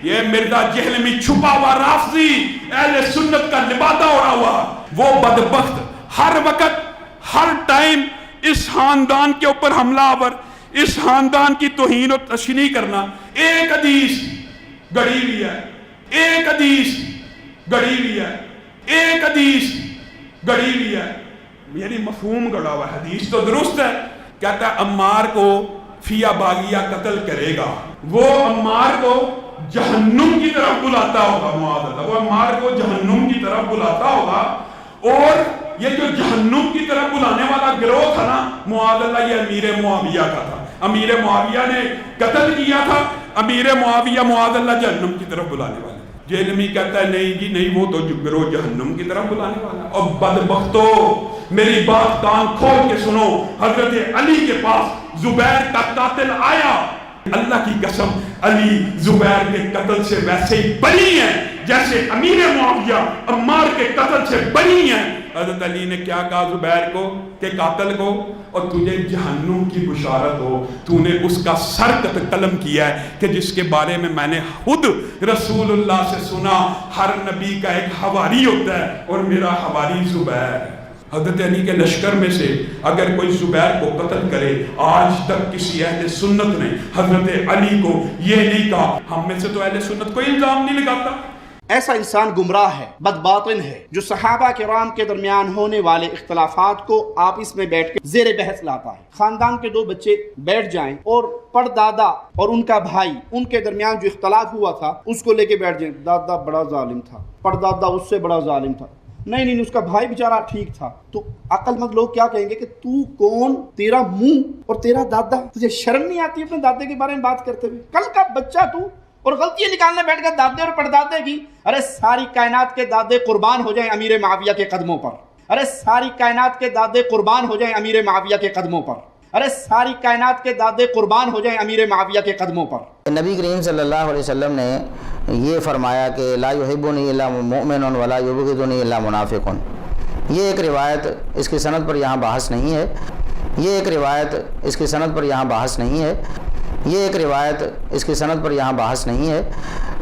یہ مرزا جہلمی چھپا ہوا رافضی اہل سنت کا لبادہ اڑا ہوا، وہ بدبخت ہر وقت ہر ٹائم اس خاندان کے اوپر حملہ آور، اس خاندان کی توہین و تشنیع کرنا۔ ایک حدیث گڑی ہوئی ہے، ایک حدیث گڑی ہوئی ہے، ایک حدیث گڑی ہوئی ہے، یعنی مفہوم گڑا ہوا ہے۔ حدیث تو درست ہے، کہتا ہے عمار کو فیا باغیہ قتل کرے گا، وہ عمار کو جہنم کی طرف بلاتا ہوگا، معاذ اللہ، وہ عمار کو جہنم کی طرف بلاتا ہوگا، اور یہ جو جہنم کی طرف بلانے والا گروہ تھا نا، معاذ اللہ، یہ امیر معاویہ کا تھا۔ امیر معاویہ نے قتل کیا تھا، امیر معاویہ معاذ اللہ جہنم کی طرف بلانے والا۔ جہلمی کہتا ہے نہیں جی نہیں، وہ تو گروہ جہنم کی طرف بلانے والا۔ اور بدبختو، میری بات کان کھول کے سنو، حضرت علی کے پاس زبیر کا قاتل آیا، اللہ کی قسم علی زبیر کے قتل سے ویسے ہی بری ہیں جیسے امیر معاویہ عمار کے قتل سے بری ہیں۔ حضرت علی نے کیا کہا زبیر کو کہ قاتل کو، اور تجھے جہنم کی بشارت ہو، تو نے اس کا سر قلم کیا ہے کہ جس کے بارے میں نے خود رسول اللہ سے سنا، ہر نبی کا ایک حواری ہوتا ہے اور میرا حواری زبیر ہے۔ حضرت علی کے لشکر میں سے اگر کوئی زبیر کو قتل کرے، آج تک کسی اہل سنت نے حضرت علی کو یہ نہیں کہا۔ ہم میں سے تو اہل سنت کوئی الزام نہیں لگاتا۔ ایسا انسان گمراہ ہے، بدباطن ہے، جو صحابہ کرام کے درمیان ہونے والے اختلافات کو آپس میں بیٹھ کے زیر بحث لاتا ہے۔ خاندان کے دو بچے بیٹھ جائیں اور پردادا اور ان کا بھائی، ان کے درمیان جو اختلاف ہوا تھا اس کو لے کے بیٹھ جائیں، دادا بڑا ظالم تھا، پردادا اس سے بڑا ظالم تھا، نہیں اس کا بھائی بیچارہ ٹھیک تھا، تو عقل مند لوگ کیا کہیں گے کہ تو کون، تیرا منہ اور تیرا دادا، تجھے شرم نہیں آتی اپنے دادے کے بارے میں بات کرتے ہوئے؟ کل کا بچہ تو، اور غلطیاں نکالنے بیٹھ گئے دادے اور پردادے کی۔ ارے ساری کائنات کے دادے قربان ہو جائیں امیر معاویہ کے قدموں پر، ارے ساری کائنات کے دادے قربان ہو جائیں امیر معاویہ کے قدموں پر، ارے ساری کائنات کے دادے قربان ہو جائیں امیر معاویہ کے قدموں پر۔ نبی کریم صلی اللہ علیہ وسلم نے یہ فرمایا کہ لا یحبنی الا مؤمن ولا یبغضنی الا منافق۔ یہ ایک روایت، اس کی سند پر یہاں بحث نہیں ہے، یہ ایک روایت اس کی سند پر یہاں بحث نہیں ہے، یہ ایک روایت اس کی سند پر یہاں بحث نہیں ہے۔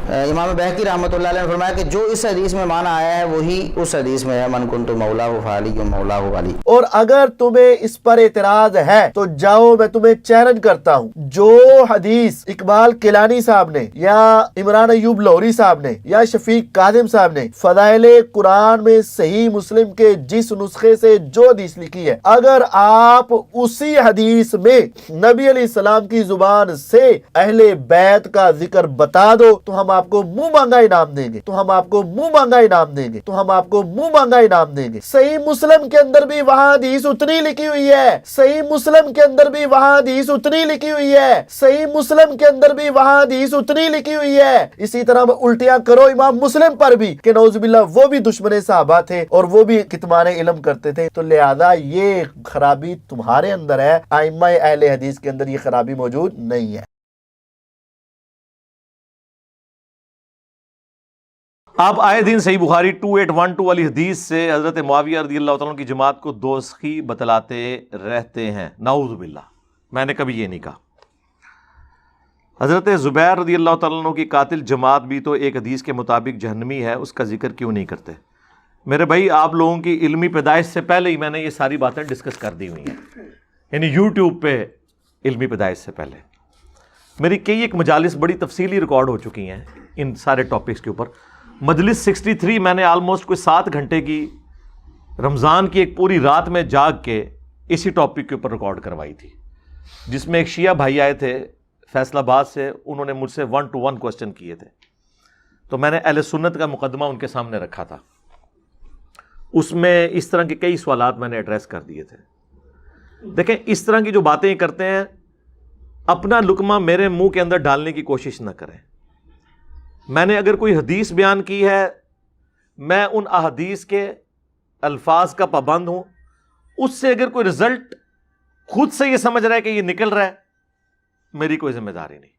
امام بہقی رحمۃ اللہ علیہ نے فرمایا کہ جو اس حدیث میں معنی آیا ہے وہی اس حدیث میں ہے، من کنت مولاہ فعلی مولاہ علی۔ اور اگر تمہیں اس پر اعتراض ہے تو جاؤ، میں تمہیں چیلنج کرتا ہوں، جو حدیث اقبال کیلانی صاحب نے یا عمران ایوب لاہوری صاحب نے یا شفیق کاظم صاحب نے فضائل قرآن میں صحیح مسلم کے جس نسخے سے جو حدیث لکھی ہے، اگر آپ اسی حدیث میں نبی علیہ السلام کی زبان سے اہل بیت کا ذکر بتا دو تو ہم آپ کو منہ مانگا انعام دیں گے، تو ہم آپ کو منہ مانگا انعام دیں گے، تو ہم آپ کو منہ مانگا انعام دیں گے۔ صحیح مسلم کے اندر بھی وہاں حدیث اتنی لکھی ہوئی ہے، صحیح مسلم کے اندر بھی وہاں حدیث اتنی لکھی ہوئی ہے، صحیح مسلم کے اندر بھی وہاں حدیث اتنی لکھی ہوئی ہے۔ اسی طرح الٹیاں کرو امام مسلم پر بھی کہ نعوذ باللہ وہ بھی دشمن صحابہ تھے اور وہ بھی کتمان علم کرتے تھے، تو لہذا یہ خرابی تمہارے اندر ہے، ائمہ اہل حدیث کے اندر یہ خرابی موجود نہیں ہے۔ آپ آئے دن صحیح بخاری 2812 والی حدیث سے حضرت معاویہ رضی اللہ تعالیٰ عنہ کی جماعت کو دوزخی بتلاتے رہتے ہیں، نعوذ باللہ، میں نے کبھی یہ نہیں کہا۔ حضرت زبیر رضی اللہ تعالیٰ عنہ کی قاتل جماعت بھی تو ایک حدیث کے مطابق جہنمی ہے، اس کا ذکر کیوں نہیں کرتے؟ میرے بھائی، آپ لوگوں کی علمی پیدائش سے پہلے ہی میں نے یہ ساری باتیں ڈسکس کر دی ہوئی ہیں، یعنی یوٹیوب پہ علمی پیدائش سے پہلے میری کئی ایک مجالس بڑی تفصیلی ریکارڈ ہو چکی ہیں ان سارے ٹاپکس کے اوپر۔ مجلس 63 میں نے آلموسٹ کوئی 7 گھنٹے کی رمضان کی ایک پوری رات میں جاگ کے اسی ٹاپک کے اوپر ریکارڈ کروائی تھی، جس میں ایک شیعہ بھائی آئے تھے فیصل آباد سے، انہوں نے مجھ سے 1 to 1 کوسچن کیے تھے، تو میں نے اہل سنت کا مقدمہ ان کے سامنے رکھا تھا، اس میں اس طرح کے کئی سوالات میں نے ایڈریس کر دیے تھے۔ دیکھیں، اس طرح کی جو باتیں کرتے ہیں، اپنا لقمہ میرے منہ کے اندر ڈالنے کی کوشش نہ کریں۔ میں نے اگر کوئی حدیث بیان کی ہے، میں ان احادیث کے الفاظ کا پابند ہوں، اس سے اگر کوئی رزلٹ خود سے یہ سمجھ رہا ہے کہ یہ نکل رہا ہے، میری کوئی ذمہ داری نہیں۔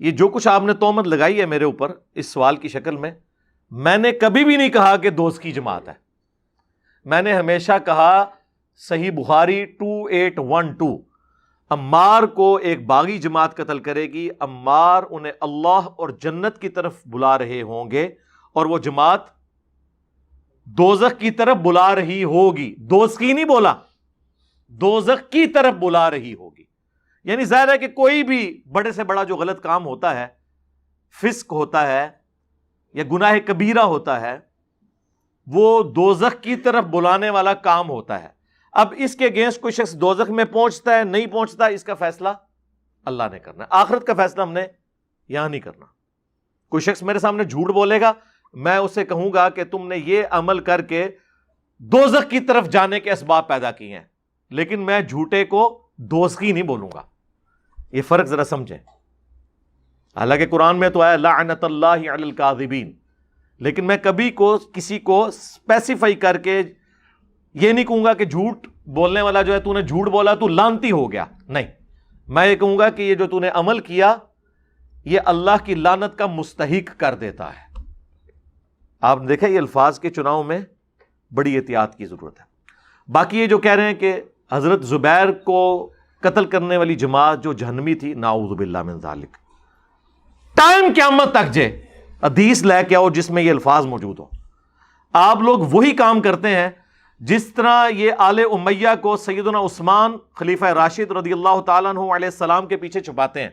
یہ جو کچھ آپ نے تہمت لگائی ہے میرے اوپر اس سوال کی شکل میں نے کبھی بھی نہیں کہا کہ دوست کی جماعت ہے۔ میں نے ہمیشہ کہا صحیح بخاری 2812، عمار کو ایک باغی جماعت قتل کرے گی، عمار انہیں اللہ اور جنت کی طرف بلا رہے ہوں گے، اور وہ جماعت دوزخ کی طرف بلا رہی ہوگی. دوزخی نہیں بولا، دوزخ کی طرف بلا رہی ہوگی. یعنی ظاہر ہے کہ کوئی بھی بڑے سے بڑا جو غلط کام ہوتا ہے، فسق ہوتا ہے یا گناہ کبیرہ ہوتا ہے، وہ دوزخ کی طرف بلانے والا کام ہوتا ہے. اب اس کے اگینسٹ کوئی شخص دوزخ میں پہنچتا ہے نہیں پہنچتا، اس کا فیصلہ اللہ نے کرنا ہے. آخرت کا فیصلہ ہم نے یہاں نہیں کرنا. کوئی شخص میرے سامنے جھوٹ بولے گا، میں اسے کہوں گا کہ تم نے یہ عمل کر کے دوزخ کی طرف جانے کے اسباب پیدا کیے ہیں، لیکن میں جھوٹے کو دوزخی نہیں بولوں گا. یہ فرق ذرا سمجھیں. حالانکہ قرآن میں تو آیا لعنت اللہ علی الکاذبین، لیکن میں کبھی کسی کو اسپیسیفائی کر کے یہ نہیں کہوں گا کہ جھوٹ بولنے والا جو ہے تو نے جھوٹ بولا تو لعنتی ہو گیا. نہیں، میں یہ کہوں گا کہ یہ جو تو نے عمل کیا یہ اللہ کی لعنت کا مستحق کر دیتا ہے. آپ نے دیکھا یہ الفاظ کے چناؤ میں بڑی احتیاط کی ضرورت ہے. باقی یہ جو کہہ رہے ہیں کہ حضرت زبیر کو قتل کرنے والی جماعت جو جہنمی تھی، نعوذ باللہ من ذالک. ٹائم قیامت تک جے حدیث لے کے آؤ جس میں یہ الفاظ موجود ہو. آپ لوگ وہی کام کرتے ہیں جس طرح یہ آل امیہ کو سیدنا عثمان خلیفہ راشد رضی اللہ تعالیٰ عنہ علیہ السلام کے پیچھے چھپاتے ہیں.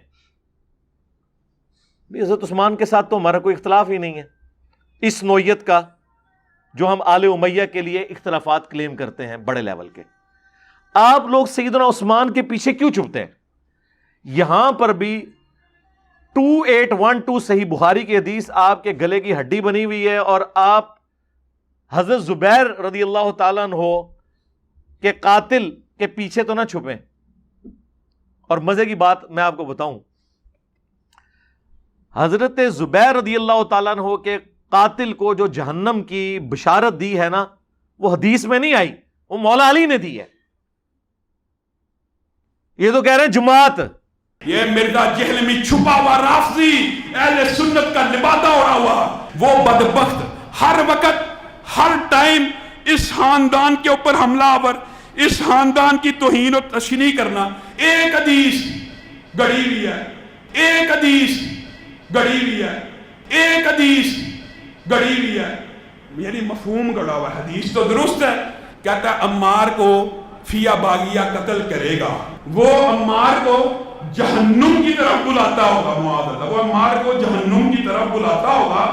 حضرت عثمان کے ساتھ تو ہمارا کوئی اختلاف ہی نہیں ہے اس نوعیت کا جو ہم آل امیہ کے لیے اختلافات کلیم کرتے ہیں بڑے لیول کے. آپ لوگ سیدنا عثمان کے پیچھے کیوں چھپتے ہیں؟ یہاں پر بھی 2812 صحیح بخاری کی حدیث آپ کے گلے کی ہڈی بنی ہوئی ہے، اور آپ حضرت زبیر رضی اللہ تعالیٰ عنہ کے قاتل کے پیچھے تو نہ چھپیں. اور مزے کی بات میں آپ کو بتاؤں، حضرت زبیر رضی اللہ تعالیٰ عنہ کے قاتل کو جو جہنم کی بشارت دی ہے نا، وہ حدیث میں نہیں آئی، وہ مولا علی نے دی ہے. یہ تو کہہ رہے ہیں جماعت. یہ مرزا جہلمی چھپا ہوا رافضی اہل سنت کا لبادہ اڑا ہوا وہ بدبخت ہر وقت ہر ٹائم اس خاندان کے اوپر حملہ آور، اس خاندان کی توہین و تشنیع کرنا. ایک حدیث گڑی ہوئی ہے، ایک حدیث گڑی ہوئی ہے، ایک حدیث گڑی ہوئی ہے، یعنی مفہوم گڑا ہوا. حدیث تو درست ہے، کہتا ہے عمار کو فیا باغیہ قتل کرے گا. وہ عمار کو جہنم کی طرف بلاتا ہوگا، معاذ اللہ، وہ عمار کو جہنم کی طرف بلاتا ہوگا.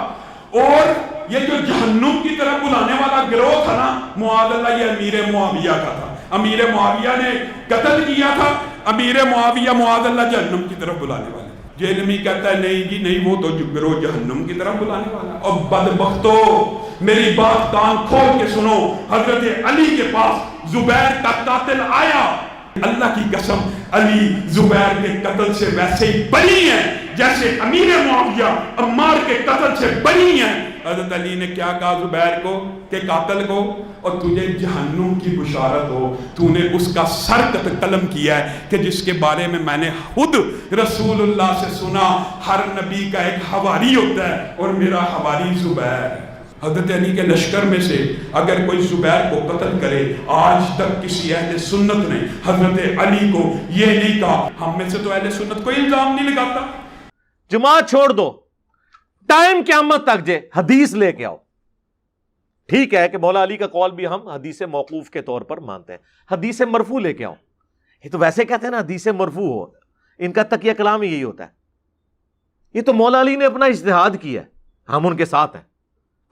اور یہ جو جہنم کی طرف بلانے والا گروہ تھا نا، معاذ اللہ، یہ امیر معاویہ کا تھا. امیر معاویہ نے قتل کیا تھا. امیر معاویہ معاذ اللہ جہنم کی طرف بلانے والے. جہلمی کہتا ہے نہیں جی نہیں، وہ تو گروہ جہنم کی طرف بلانے والا. اور بدبختو میری بات کان کھول کے سنو، حضرت علی کے پاس زبیر کا قاتل آیا. اللہ کی قسم علی زبیر کے قتل سے ویسے ہی بری ہیں جیسے امیر معاویہ عمار کے قتل سے بری ہیں. حضرت علی نے کیا کہا زبیر کو کہ قاتل کو، اور تجھے جہنم کی بشارت ہو، تو نے اس کا سر قلم کیا ہے کہ جس کے بارے میں میں نے خود رسول اللہ سے سنا، ہر نبی کا ایک حواری ہوتا ہے اور میرا حواری زبیر. حضرت علی کے لشکر میں سے اگر کوئی زبیر کو قتل کرے، آج تک کسی اہل سنت نے حضرت علی کو یہ نہیں کہا. ہم میں سے تو اہل سنت کوئی الزام نہیں لگاتا. جماعت چھوڑ دو، ٹائم قیامت تک جے حدیث لے کے آؤ. ٹھیک ہے کہ مولا علی کا قول بھی ہم حدیث موقوف کے طور پر مانتے ہیں، حدیث مرفوع لے کے آؤ. یہ تو ویسے کہتے ہیں نا حدیث مرفوع ہو، ان کا تکیہ کلام ہی یہی ہوتا ہے. یہ تو مولا علی نے اپنا اجتہاد کیا ہے، ہم ان کے ساتھ ہیں.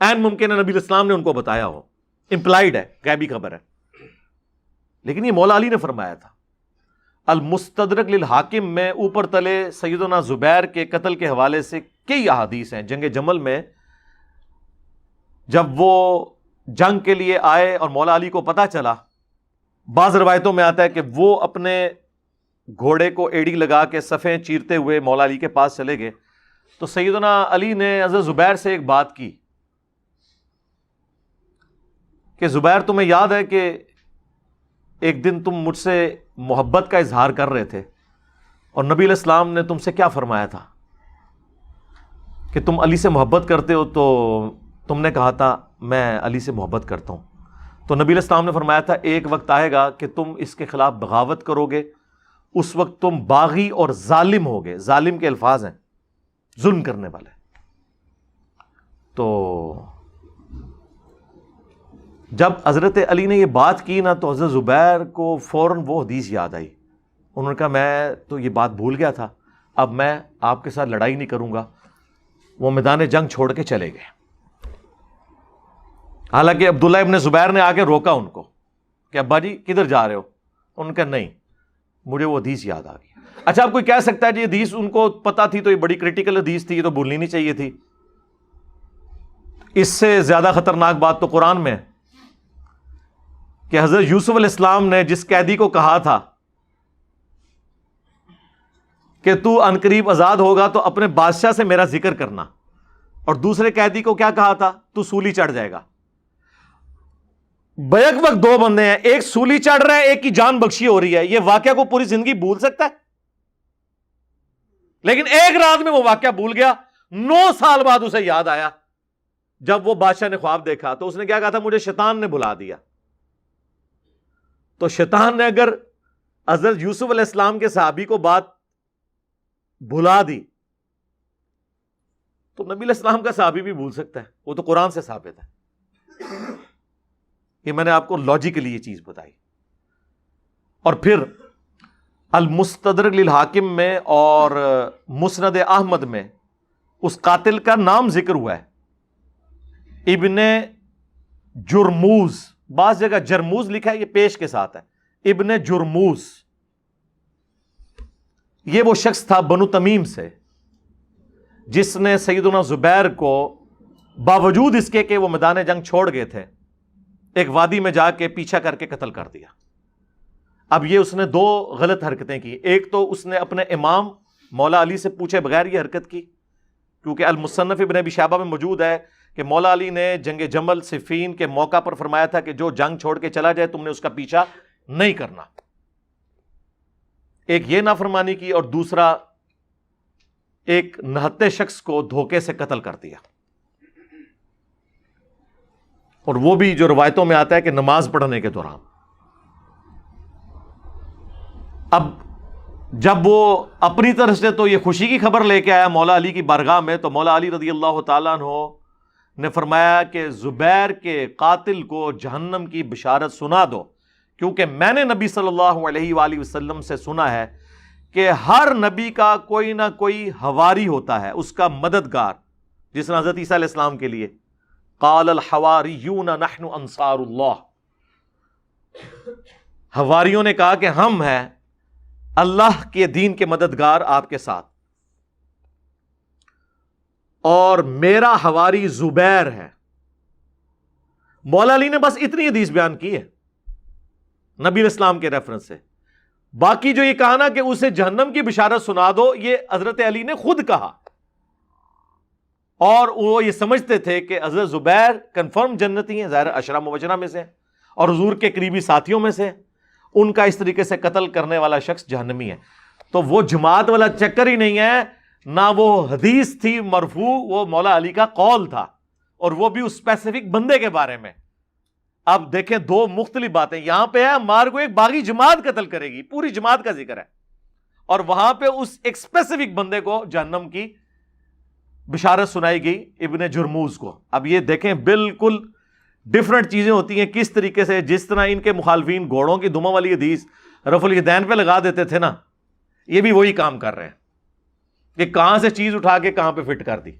این ممکن ہے نبی الاسلام نے ان کو بتایا ہو، امپلائیڈ ہے، غیبی خبر ہے، لیکن یہ مولا علی نے فرمایا تھا. المستدرک للحاکم میں اوپر تلے سیدنا زبیر کے قتل کے حوالے سے کئی احادیث ہیں. جنگ جمل میں جب وہ جنگ کے لیے آئے اور مولا علی کو پتا چلا، بعض روایتوں میں آتا ہے کہ وہ اپنے گھوڑے کو ایڑی لگا کے صفیں چیرتے ہوئے مولا علی کے پاس چلے گئے، تو سیدنا علی نے حضرت زبیر سے ایک بات کی کہ زبیر تمہیں یاد ہے کہ ایک دن تم مجھ سے محبت کا اظہار کر رہے تھے اور نبی علیہ السلام نے تم سے کیا فرمایا تھا کہ تم علی سے محبت کرتے ہو، تو تم نے کہا تھا میں علی سے محبت کرتا ہوں. تو نبی علیہ السلام نے فرمایا تھا ایک وقت آئے گا کہ تم اس کے خلاف بغاوت کرو گے اس وقت تم باغی اور ظالم ہوگے. ظالم کے الفاظ ہیں ظلم کرنے والے. تو جب حضرت علی نے یہ بات کی نا تو حضرت زبیر کو فوراً وہ حدیث یاد آئی. انہوں نے کہا میں تو یہ بات بھول گیا تھا, اب میں آپ کے ساتھ لڑائی نہیں کروں گا. وہ میدان جنگ چھوڑ کے چلے گئے. حالانکہ عبداللہ ابن زبیر نے آ کے روکا ان کو کہ ابا جی کدھر جا رہے ہو. انہوں نے کہا نہیں, مجھے وہ حدیث یاد آ گئی. اچھا اب کوئی کہہ سکتا ہے جی حدیث ان کو پتہ تھی تو یہ بڑی کریٹیکل حدیث تھی, یہ تو بھولنی نہیں چاہیے تھی. اس سے زیادہ خطرناک بات تو قرآن میں ہے کہ حضرت یوسف علیہ السلام نے جس قیدی کو کہا تھا کہ تو عنقریب آزاد ہوگا تو اپنے بادشاہ سے میرا ذکر کرنا, اور دوسرے قیدی کو کیا کہا تھا, تو سولی چڑھ جائے گا. بیک وقت دو بندے ہیں, ایک سولی چڑھ رہا ہے, ایک کی جان بخشی ہو رہی ہے. یہ واقعہ کو پوری زندگی بھول سکتا ہے؟ لیکن ایک رات میں وہ واقعہ بھول گیا. 9 سال بعد اسے یاد آیا جب وہ بادشاہ نے خواب دیکھا تو اس نے کیا کہا تھا, مجھے شیطان نے بلا دیا. تو شیطان نے اگر حضرت یوسف علیہ السلام کے صحابی کو بات بھلا دی تو نبی علیہ السلام کا صحابی بھی بھول سکتا ہے. وہ تو قرآن سے ثابت ہے. یہ میں نے آپ کو لاجیکلی یہ چیز بتائی. اور پھر المستدرک للحاکم میں اور مسند احمد میں اس قاتل کا نام ذکر ہوا ہے, ابن جرموز. بعض جگہ جرموز لکھا ہے, یہ پیش کے ساتھ ہے, ابن جرموز. یہ وہ شخص تھا بنو تمیم سے جس نے سیدنا زبیر کو باوجود اس کے کہ وہ میدان جنگ چھوڑ گئے تھے ایک وادی میں جا کے پیچھا کر کے قتل کر دیا. اب یہ اس نے 2 غلط حرکتیں کی. ایک تو اس نے اپنے امام مولا علی سے پوچھے بغیر یہ حرکت کی, کیونکہ المصنف ابن ابی شیبہ میں موجود ہے کہ مولا علی نے جنگ جمل صفین کے موقع پر فرمایا تھا کہ جو جنگ چھوڑ کے چلا جائے تم نے اس کا پیچھا نہیں کرنا. ایک یہ نافرمانی کی, اور دوسرا ایک نہتے شخص کو دھوکے سے قتل کر دیا. اور وہ بھی جو روایتوں میں آتا ہے کہ نماز پڑھنے کے دوران. اب جب وہ اپنی طرف سے تو یہ خوشی کی خبر لے کے آیا مولا علی کی بارگاہ میں, تو مولا علی رضی اللہ تعالیٰ عنہ نے فرمایا کہ زبیر کے قاتل کو جہنم کی بشارت سنا دو, کیونکہ میں نے نبی صلی اللہ علیہ وآلہ وسلم سے سنا ہے کہ ہر نبی کا کوئی نہ کوئی حواری ہوتا ہے, اس کا مددگار. جس نے حضرت عیسیٰ علیہ السلام کے لیے قال الحواریون نحن انصار اللہ, حواریوں نے کہا کہ ہم ہیں اللہ کے دین کے مددگار آپ کے ساتھ, اور میرا حواری زبیر ہے. مولا علی نے بس اتنی حدیث بیان کی ہے نبی علیہ السلام کے ریفرنس سے. باقی جو یہ کہا نا کہ اسے جہنم کی بشارت سنا دو, یہ حضرت علی نے خود کہا, اور وہ یہ سمجھتے تھے کہ حضرت زبیر کنفرم جنتی ہیں, ظاہر عشرہ مبشرہ میں سے اور حضور کے قریبی ساتھیوں میں سے, ان کا اس طریقے سے قتل کرنے والا شخص جہنمی ہے. تو وہ جماعت والا چکر ہی نہیں ہے, نہ وہ حدیث تھی مرفوع, وہ مولا علی کا قول تھا, اور وہ بھی اس اسپیسیفک بندے کے بارے میں. اب دیکھیں 2 مختلف باتیں. یہاں پہ ہے مار کو ایک باغی جماعت قتل کرے گی, پوری جماعت کا ذکر ہے, اور وہاں پہ اس ایک اسپیسیفک بندے کو جہنم کی بشارت سنائی گئی, ابن جرموز کو. اب یہ دیکھیں بالکل ڈفرنٹ چیزیں ہوتی ہیں کس طریقے سے. جس طرح ان کے مخالفین گھوڑوں کی دموں والی حدیث رفع الیدین پہ لگا دیتے تھے نا, یہ بھی وہی کام کر رہے ہیں کہ کہاں سے چیز اٹھا کے کہاں پہ فٹ کر دی.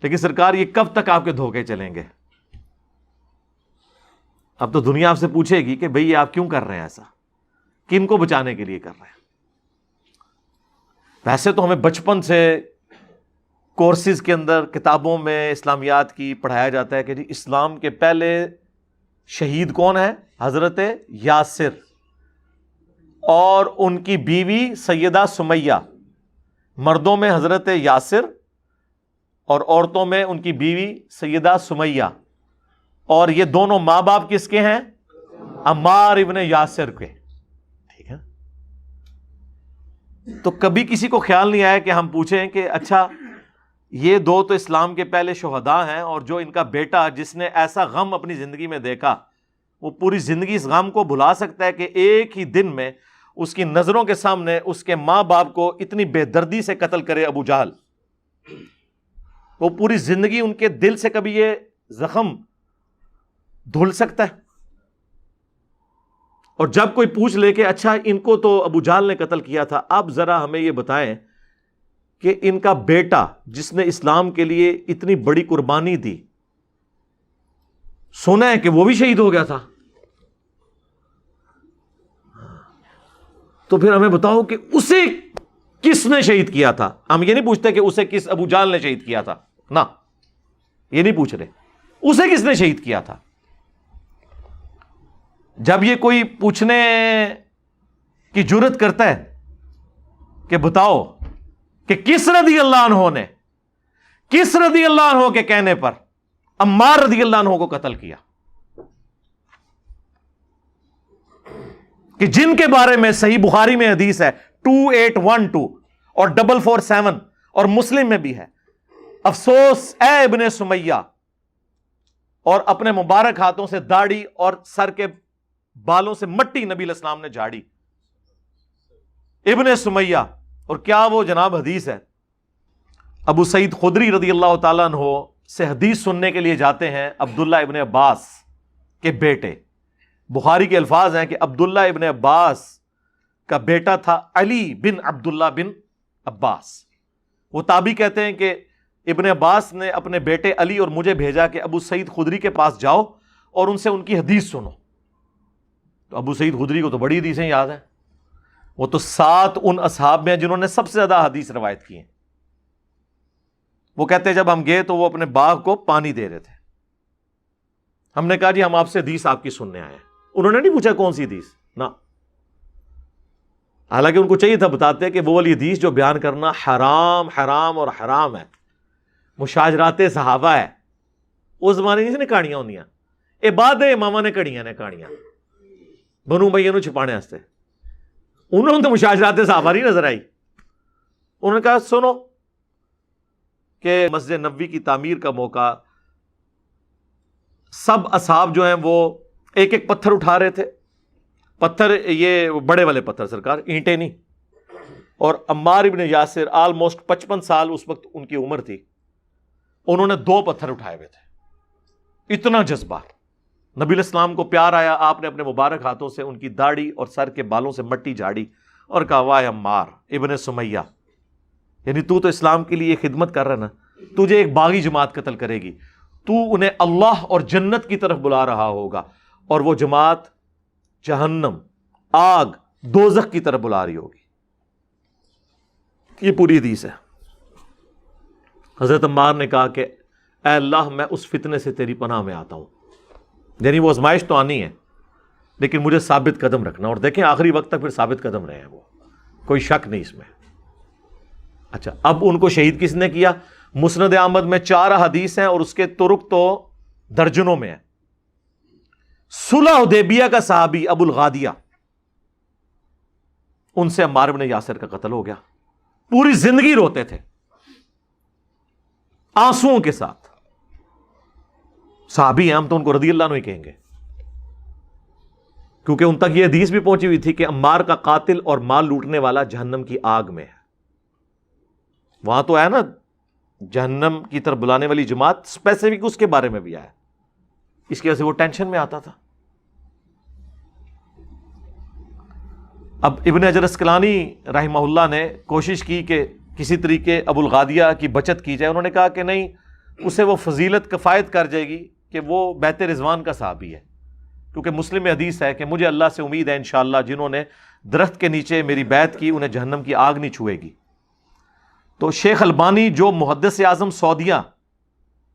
لیکن سرکار یہ کب تک آپ کے دھوکے چلیں گے؟ اب تو دنیا آپ سے پوچھے گی کہ بھئی آپ کیوں کر رہے ہیں ایسا, کن کو بچانے کے لیے کر رہے ہیں؟ ویسے تو ہمیں بچپن سے کورسز کے اندر کتابوں میں اسلامیات کی پڑھایا جاتا ہے کہ جی اسلام کے پہلے شہید کون ہے؟ حضرت یاسر اور ان کی بیوی سیدہ سمیہ. مردوں میں حضرت یاسر اور عورتوں میں ان کی بیوی سیدہ سمیہ, اور یہ دونوں ماں باپ کس کے ہیں؟ عمار ابن یاسر کے. ٹھیک ہے, تو کبھی کسی کو خیال نہیں آیا کہ ہم پوچھیں کہ اچھا یہ 2 تو اسلام کے پہلے شہداء ہیں, اور جو ان کا بیٹا جس نے ایسا غم اپنی زندگی میں دیکھا, وہ پوری زندگی اس غم کو بھلا سکتا ہے کہ ایک ہی دن میں اس کی نظروں کے سامنے اس کے ماں باپ کو اتنی بے دردی سے قتل کرے ابو جہل، وہ پوری زندگی ان کے دل سے کبھی یہ زخم دھل سکتا ہے؟ اور جب کوئی پوچھ لے کہ اچھا ان کو تو ابو جہل نے قتل کیا تھا، اب ذرا ہمیں یہ بتائیں کہ ان کا بیٹا جس نے اسلام کے لیے اتنی بڑی قربانی دی، سنا ہے کہ وہ بھی شہید ہو گیا تھا، تو پھر ہمیں بتاؤ کہ اسے کس نے شہید کیا تھا؟ ہم یہ نہیں پوچھتے کہ اسے کس ابو جہل نے شہید کیا تھا، نہ یہ نہیں پوچھ رہے، اسے کس نے شہید کیا تھا؟ جب یہ کوئی پوچھنے کی جرت کرتا ہے کہ بتاؤ کہ کس رضی اللہ عنہ نے، کس رضی اللہ عنہ کے کہنے پر عمار رضی اللہ عنہ کو قتل کیا، کہ جن کے بارے میں صحیح بخاری میں حدیث ہے 2812 اور 447 اور مسلم میں بھی ہے، افسوس اے ابن سمیہ، اور اپنے مبارک ہاتھوں سے داڑھی اور سر کے بالوں سے مٹی نبی علیہ السلام نے جھاڑی، ابن سمیہ۔ اور کیا وہ جناب حدیث ہے، ابو سعید خدری رضی اللہ تعالیٰ عنہ سے حدیث سننے کے لیے جاتے ہیں عبداللہ ابن عباس کے بیٹے، بخاری کے الفاظ ہیں کہ عبداللہ ابن عباس کا بیٹا تھا علی بن عبداللہ بن عباس۔ وہ تابعی کہتے ہیں کہ ابن عباس نے اپنے بیٹے علی اور مجھے بھیجا کہ ابو سعید خدری کے پاس جاؤ اور ان سے ان کی حدیث سنو۔ تو ابو سعید خدری کو تو بڑی حدیثیں یاد ہیں، وہ تو 7 ان اصحاب میں ہیں جنہوں نے سب سے زیادہ حدیث روایت کی ہیں۔ وہ کہتے ہیں جب ہم گئے تو وہ اپنے باغ کو پانی دے رہے تھے، ہم نے کہا جی ہم آپ سے حدیث آپ کی سننے آئے ہیں۔ انہوں نے نہیں پوچھا کون سی حدیث، نہ، حالانکہ ان کو چاہیے تھا بتاتے کہ وہ والی حدیث جو بیان کرنا حرام حرام اور حرام ہے، مشاجرات صحابہ ہے، اس زمانے میں کہانیاں ہوندیاں، اے بعد امامہ نے کڑیاں نے کہانیاں بنو امیہ نوں چھپانے واسطے، انہوں نے تو مشاجرات صحابہ نہیں نظر آئی۔ انہوں نے کہا سنو کہ مسجد نبوی کی تعمیر کا موقع، سب اصحاب جو ہیں وہ ایک ایک پتھر اٹھا رہے تھے، پتھر یہ بڑے والے پتھر سرکار، اینٹیں نہیں، اور عمار ابن یاسر آلموسٹ 55 سال اس وقت ان کی عمر تھی، انہوں نے 2 پتھر اٹھائے ہوئے تھے، اتنا جذبہ، نبی علیہ السلام کو پیار آیا، آپ نے اپنے مبارک ہاتھوں سے ان کی داڑھی اور سر کے بالوں سے مٹی جھاڑی اور کہا واہ عمار ابن سمیہ، یعنی تو اسلام کے لیے خدمت کر رہا نا، تجھے ایک باغی جماعت قتل کرے گی، تو انہیں اللہ اور جنت کی طرف بلا رہا ہوگا، اور وہ جماعت جہنم، آگ، دوزخ کی طرف بلا رہی ہوگی۔ یہ پوری حدیث ہے۔ حضرت عمار نے کہا کہ اے اللہ میں اس فتنے سے تیری پناہ میں آتا ہوں، یعنی وہ آزمائش تو آنی ہے لیکن مجھے ثابت قدم رکھنا، اور دیکھیں آخری وقت تک پھر ثابت قدم رہے ہیں، وہ کوئی شک نہیں اس میں۔ اچھا، اب ان کو شہید کس نے کیا؟ مسند احمد میں 4 حدیث ہیں اور اس کے طرق تو درجنوں میں ہیں۔ صلح حدیبیہ کا صحابی ابو الغادیہ، ان سے عمار بن یاسر کا قتل ہو گیا، پوری زندگی روتے تھے آنسوؤں کے ساتھ، صحابی ہیں، ہم تو ان کو رضی اللہ عنہ ہی کہیں گے، کیونکہ ان تک یہ حدیث بھی پہنچی ہوئی تھی کہ عمار کا قاتل اور مال لوٹنے والا جہنم کی آگ میں ہے۔ وہاں تو ہے نا جہنم کی طرف بلانے والی جماعت، اسپیسیفک اس کے بارے میں بھی آیا، اس کی وجہ سے وہ ٹینشن میں آتا تھا۔ اب ابن حجر اسقلانی رحمہ اللہ نے کوشش کی کہ کسی طریقے ابو الغادیہ کی بچت کی جائے، انہوں نے کہا کہ نہیں، اسے وہ فضیلت کفایت کر جائے گی کہ وہ بیت رضوان کا صحابی ہے، کیونکہ مسلم میں حدیث ہے کہ مجھے اللہ سے امید ہے انشاءاللہ جنہوں نے درخت کے نیچے میری بیعت کی انہیں جہنم کی آگ نہیں چھوئے گی۔ تو شیخ البانی جو محدث اعظم سعودیہ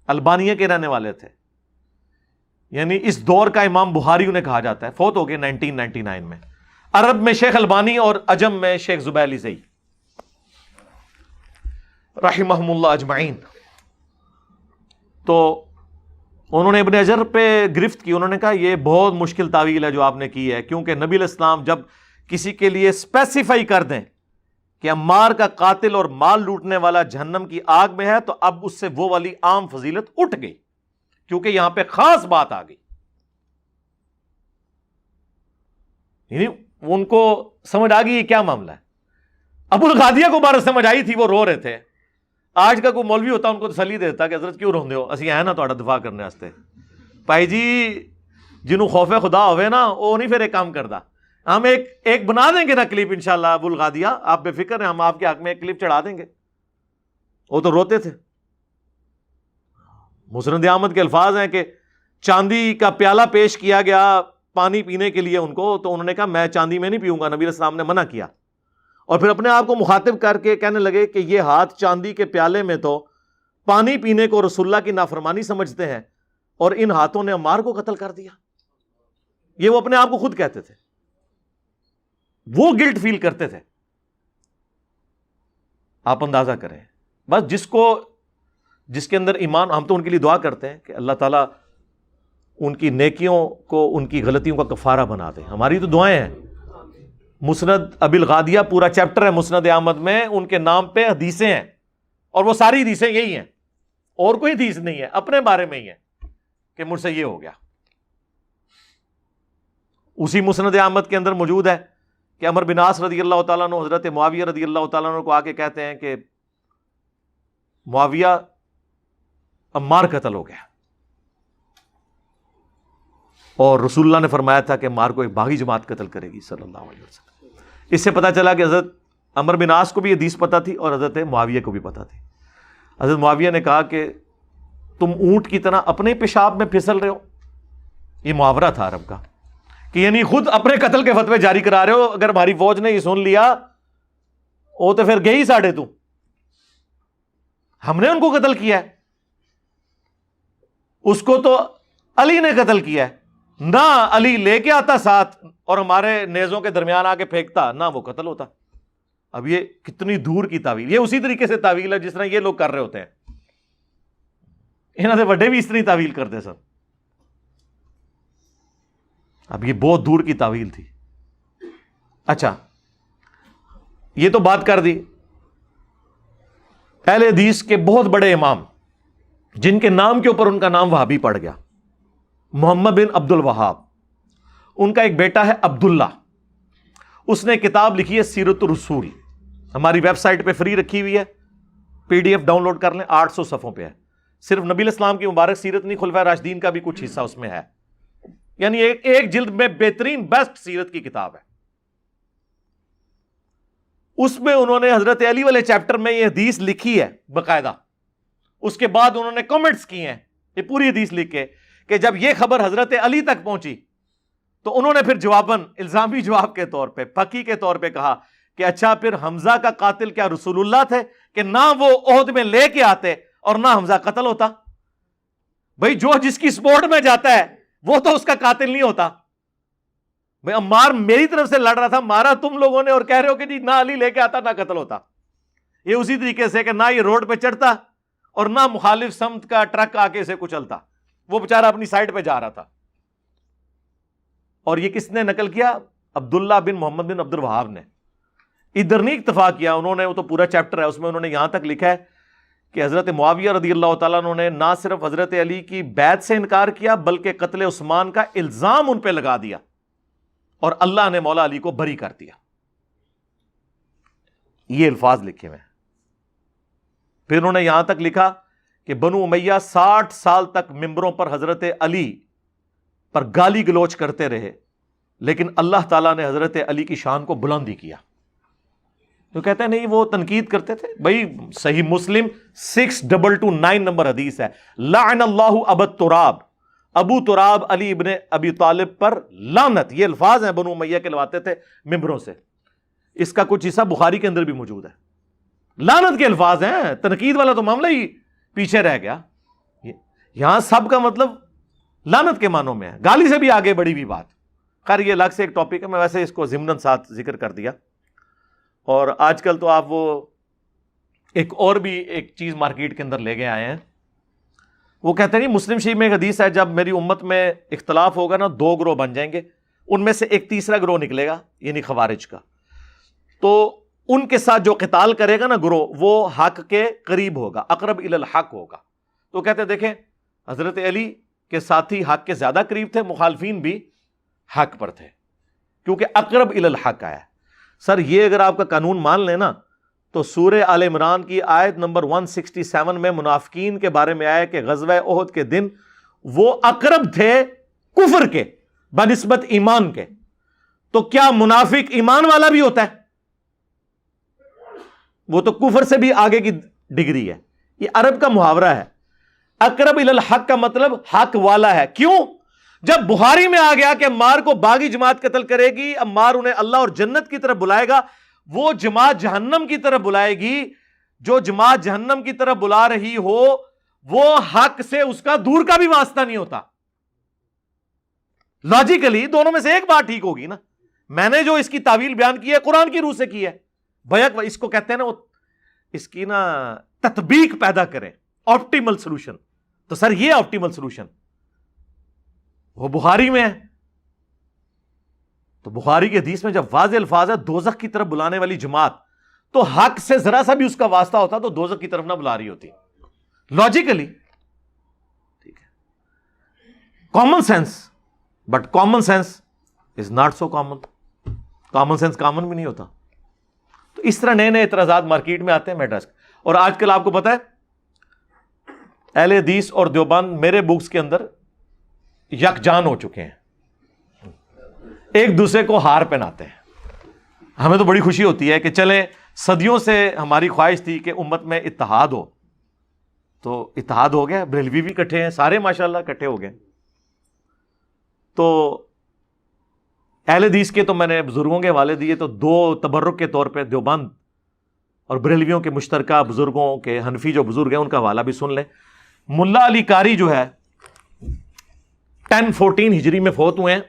البانیہ کے رہنے والے تھے، یعنی اس دور کا امام بخاری انہیں کہا جاتا ہے، فوت ہو گئے 1999 میں، عرب میں شیخ البانی اور عجم میں شیخ زبیلی زئی رحمہم اللہ اجمعین۔ تو انہوں نے ابن حجر پہ گرفت کی، انہوں نے کہا یہ بہت مشکل تعویل ہے جو آپ نے کی ہے، کیونکہ نبی علیہ السلام جب کسی کے لیے اسپیسیفائی کر دیں کہ عمار کا قاتل اور مال لوٹنے والا جہنم کی آگ میں ہے، تو اب اس سے وہ والی عام فضیلت اٹھ گئی، کیونکہ یہاں پہ خاص بات آ گئی، یعنی ان کو سمجھ آ گئی یہ کیا معاملہ ہے. ابو الغادیہ کو بارہ سمجھ آئی تھی, وہ رو رہے تھے. آج کا کوئی مولوی ہوتا ان کو تسلی دیتا کہ حضرت کیوں روندے ہو, اسی ہیں نا تہاڈا دفاع کرنے واسطے. بھائی جی جنہوں خوف خدا ہوئے نا وہ نہیں پھر ایک کام کردا. ہم ایک بنا دیں گے نا کلپ انشاءاللہ ابو الغادیہ, آپ بے فکر ہیں, ہم آپ کے حق میں ایک کلپ چڑھا دیں گے. وہ تو روتے تھے. مسند احمد کے الفاظ ہیں کہ چاندی کا پیالہ پیش کیا گیا پانی پینے کے لیے ان کو, تو انہوں نے کہا میں چاندی میں نہیں پیوں گا, نبی علیہ السلام نے منع کیا. اور پھر اپنے آپ کو مخاطب کر کے کہنے لگے کہ یہ ہاتھ چاندی کے پیالے میں تو پانی پینے کو رسول اللہ کی نافرمانی سمجھتے ہیں, اور ان ہاتھوں نے عمار کو قتل کر دیا. یہ وہ اپنے آپ کو خود کہتے تھے, وہ گلٹ فیل کرتے تھے. آپ اندازہ کریں بس جس کے اندر ایمان, ہم تو ان کے لیے دعا کرتے ہیں کہ اللہ تعالیٰ ان کی نیکیوں کو ان کی غلطیوں کا کفارہ بنا دے. ہماری تو دعائیں ہیں. مسند ابی الغادیہ پورا چیپٹر ہے مسند احمد میں, ان کے نام پہ حدیثیں ہیں, اور وہ ساری حدیثیں یہی ہیں, اور کوئی حدیث نہیں ہے, اپنے بارے میں ہی ہے کہ مجھ سے یہ ہو گیا. اسی مسند احمد کے اندر موجود ہے کہ عمر بن عاص رضی اللہ تعالیٰ عنہ حضرت معاویہ رضی اللہ تعالیٰ عنہ کو آ کے کہتے ہیں کہ معاویہ عمار قتل ہو گیا, اور رسول اللہ نے فرمایا تھا کہ عمار کو ایک باغی جماعت قتل کرے گی صلی اللہ علیہ وسلم. اس سے پتہ چلا کہ حضرت عمر بن عاص کو بھی یہ حدیث پتہ تھی اور حضرت معاویہ کو بھی پتہ تھی. حضرت معاویہ نے کہا کہ تم اونٹ کی طرح اپنے پیشاب میں پھسل رہے ہو. یہ محاورہ تھا عرب کا کہ یعنی خود اپنے قتل کے فتوے جاری کرا رہے ہو. اگر ہماری فوج نے یہ سن لیا وہ تو پھر گئی ساڑھے, تو ہم نے ان کو قتل کیا ہے, اس کو تو علی نے قتل کیا ہے. نہ علی لے کے آتا ساتھ اور ہمارے نیزوں کے درمیان آ کے پھینکتا, نہ وہ قتل ہوتا. اب یہ کتنی دور کی تعویل, یہ اسی طریقے سے تعویل ہے جس طرح یہ لوگ کر رہے ہوتے ہیں. انہوں نے بڑے بھی اس طرح تعویل کرتے سر. اب یہ بہت دور کی تعویل تھی. اچھا یہ تو بات کر دی اہل حدیث کے بہت بڑے امام جن کے نام کے اوپر ان کا نام وہابی پڑ گیا. محمد بن عبد الوہاب, ان کا ایک بیٹا ہے عبداللہ, اس نے کتاب لکھی ہے سیرت الرسول. ہماری ویب سائٹ پہ فری رکھی ہوئی ہے, P D F download کر لیں, 800 صفحوں پہ ہے. صرف نبی علیہ السلام کی مبارک سیرت نہیں, خلفائے راشدین کا بھی کچھ حصہ اس میں ہے. یعنی ایک جلد میں بہترین بیسٹ سیرت کی کتاب ہے. اس میں انہوں نے حضرت علی والے چیپٹر میں یہ حدیث لکھی ہے باقاعدہ. اس کے بعد انہوں نے کمنٹس کیے ہیں یہ پوری حدیث لکھ کے کہ جب یہ خبر حضرت علی تک پہنچی تو انہوں نے پھر جواباً الزامی جواب کے طور پہ پکی کے طور پہ کہا کہ اچھا پھر حمزہ کا قاتل کیا رسول اللہ تھے کہ نہ وہ عہد میں لے کے آتے اور نہ حمزہ قتل ہوتا. بھائی جو جس کی سپورٹ میں جاتا ہے وہ تو اس کا قاتل نہیں ہوتا. بھائی عمار میری طرف سے لڑ رہا تھا, مارا تم لوگوں نے, اور کہہ رہے ہو کہ جی نہ علی لے کے آتا نہ قتل ہوتا. یہ اسی طریقے سے کہ نہ یہ روڈ پہ چڑھتا اور نہ مخالف سمت کا ٹرک آ کے اسے کچلتا, وہ بیچارہ اپنی سائڈ پہ جا رہا تھا. اور یہ کس نے نقل کیا؟ عبداللہ بن محمد بن عبد الوہاب نے. ادھر نہیں اکتفا کیا انہوں نے, وہ تو پورا چیپٹر ہے اس میں انہوں نے یہاں تک لکھا ہے کہ حضرت معاویہ رضی اللہ تعالیٰ عنہ نے نہ صرف حضرت علی کی بیعت سے انکار کیا بلکہ قتل عثمان کا الزام ان پہ لگا دیا, اور اللہ نے مولا علی کو بری کر دیا. یہ الفاظ لکھے ہوئے ہیں. پھر انہوں نے یہاں تک لکھا کہ بنو امیہ 60 سال تک ممبروں پر حضرت علی پر گالی گلوچ کرتے رہے, لیکن اللہ تعالیٰ نے حضرت علی کی شان کو بلندی کیا. تو کہتے ہیں نہیں وہ تنقید کرتے تھے. بھائی صحیح مسلم 6229 نمبر حدیث ہے, لعن اللہ ابا تراب, ابو تراب علی ابن ابی طالب پر لعنت. یہ الفاظ ہیں بنو امیہ کے لواتے تھے ممبروں سے. اس کا کچھ حصہ بخاری کے اندر بھی موجود ہے. لعنت کے الفاظ ہیں, تنقید والا تو معاملہ ہی پیچھے رہ گیا. یہاں سب کا مطلب لعنت کے معنوں میں ہے, گالی سے بھی آگے بڑھی ہوئی بات. خیر یہ الگ سے ایک ٹاپک ہے, میں ویسے اس کو ضمناً ساتھ ذکر کر دیا. اور آج کل تو آپ وہ ایک اور بھی ایک چیز مارکیٹ کے اندر لے کے آئے ہیں, وہ کہتے ہیں مسلم شریف میں ایک حدیث ہے جب میری امت میں اختلاف ہوگا نا 2 گروہ بن جائیں گے, ان میں سے ایک تیسرا گروہ نکلے گا یعنی خوارج کا, تو ان کے ساتھ جو قتال کرے گا نا گروہ وہ حق کے قریب ہوگا, اقرب الی الحق ہوگا. تو کہتے ہیں دیکھیں حضرت علی کے ساتھی حق کے زیادہ قریب تھے, مخالفین بھی حق پر تھے. کیونکہ اقرب الی الحق آیا. سر یہ اگر آپ کا قانون مان لیں نا تو سورہ آل عمران کی آیت نمبر 167 میں منافقین کے بارے میں آیا کہ غزوہ احد کے دن وہ اقرب تھے کفر کے بنسبت ایمان کے. تو کیا منافق ایمان والا بھی ہوتا ہے؟ وہ تو کفر سے بھی آگے کی ڈگری ہے. یہ عرب کا محاورہ ہے. اقرب الی الحق کا مطلب حق والا ہے. کیوں؟ جب بخاری میں آ گیا کہ عمار کو باغی جماعت قتل کرے گی، عمار انہیں اللہ اور جنت کی طرف بلائے گا، وہ جماعت جہنم کی طرف بلائے گی. جو جماعت جہنم کی طرف بلا رہی ہو وہ حق سے اس کا دور کا بھی واسطہ نہیں ہوتا. لاجیکلی دونوں میں سے ایک بات ٹھیک ہوگی نا. میں نے جو اس کی تعویل بیان کی ہے قرآن کی روح سے کی ہے. بیک اس کو کہتے ہیں نا، وہ اس کی نا تطبیق پیدا کریں، آپٹیمل سولوشن. تو سر یہ آپٹیمل سولوشن وہ بخاری میں ہے. تو بخاری کی حدیث میں جب واضح الفاظ ہے دوزخ کی طرف بلانے والی جماعت، تو حق سے ذرا سا بھی اس کا واسطہ ہوتا تو دوزخ کی طرف نہ بلا رہی ہوتی لاجیکلی. ٹھیک ہے، common sense, but common sense is not so common. Common sense common بھی نہیں ہوتا. تو اس طرح نئے نئے اعتراضات مارکیٹ میں آتے ہیں میڈرس. اور آج کل آپ کو پتا ہے اہل حدیث اور دیوبند میرے بکس کے اندر یکجان ہو چکے ہیں، ایک دوسرے کو ہار پہناتے ہیں. ہمیں تو بڑی خوشی ہوتی ہے کہ چلیں، صدیوں سے ہماری خواہش تھی کہ امت میں اتحاد ہو، تو اتحاد ہو گیا. بریلوی بھی اکٹھے ہیں، سارے ماشاءاللہ اکٹھے ہو گئے. تو اہل حدیث کے تو میں نے بزرگوں کے حوالے دیے، تو دو تبرک کے طور پہ دیوبند اور بریلویوں کے مشترکہ بزرگوں کے، حنفی جو بزرگ ہیں ان کا حوالہ بھی سن لیں. ملا علی قاری جو ہے 1014 ہجری میں فوت ہوئے ہیں.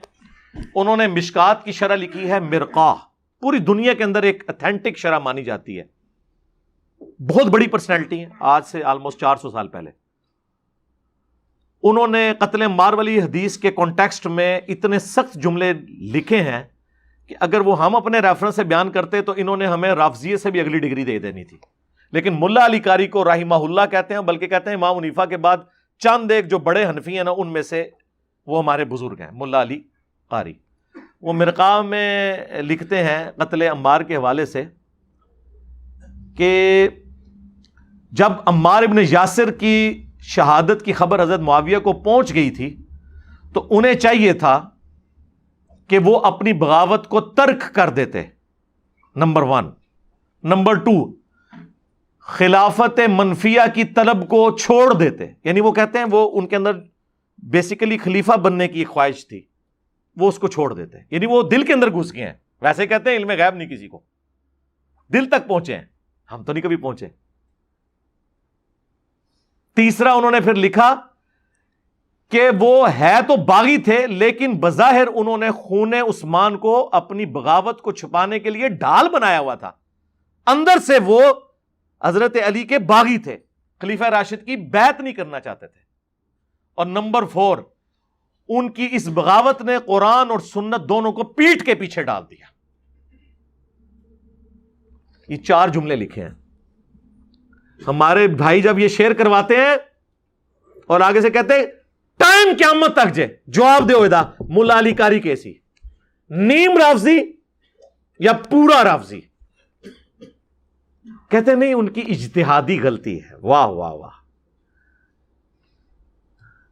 انہوں نے مشکات کی شرح لکھی ہے مرقاہ. پوری دنیا کے اندر ایک اتھینٹک شرح مانی جاتی ہے. بہت بڑی پرسنالٹی ہے، آج سے آلموسٹ 400 سال پہلے. انہوں نے قتل عمار والی حدیث کے کانٹیکسٹ میں اتنے سخت جملے لکھے ہیں کہ اگر وہ ہم اپنے ریفرنس سے بیان کرتے تو انہوں نے ہمیں رافضیہ سے بھی اگلی ڈگری دے دینی تھی. لیکن ملا علی قاری کو رحمہ اللہ کہتے ہیں، بلکہ کہتے ہیں امام حنیفہ کے بعد چند ایک جو بڑے حنفی ہیں نا ان میں سے وہ ہمارے بزرگ ہیں، ملا علی قاری. وہ مرقاہ میں لکھتے ہیں قتل عمار کے حوالے سے کہ جب عمار ابن یاسر کی شہادت کی خبر حضرت معاویہ کو پہنچ گئی تھی تو انہیں چاہیے تھا کہ وہ اپنی بغاوت کو ترک کر دیتے، نمبر 1. نمبر 2، خلافت منفیہ کی طلب کو چھوڑ دیتے. یعنی وہ کہتے ہیں وہ ان کے اندر بیسیکلی خلیفہ بننے کی ایک خواہش تھی، وہ اس کو چھوڑ دیتے. یعنی وہ دل کے اندر گھس گئے ہیں. ویسے کہتے ہیں علم غیب نہیں کسی کو، دل تک پہنچے ہیں، ہم تو نہیں کبھی پہنچے. تیسرا انہوں نے پھر لکھا کہ وہ ہے تو باغی تھے لیکن بظاہر انہوں نے خون عثمان کو اپنی بغاوت کو چھپانے کے لیے ڈھال بنایا ہوا تھا، اندر سے وہ حضرت علی کے باغی تھے، خلیفہ راشد کی بیعت نہیں کرنا چاہتے تھے. اور نمبر 4، ان کی اس بغاوت نے قرآن اور سنت دونوں کو پیٹ کے پیچھے ڈال دیا. یہ 4 جملے لکھے ہیں. ہمارے بھائی جب یہ شیئر کرواتے ہیں اور آگے سے کہتے ہیں ٹائم قیامت تک جے جواب دے ہوئے ملا علی قاری کیسی، نیم رافضی یا پورا رافضی؟ کہتے نہیں ان کی اجتہادی غلطی ہے. واہ واہ واہ،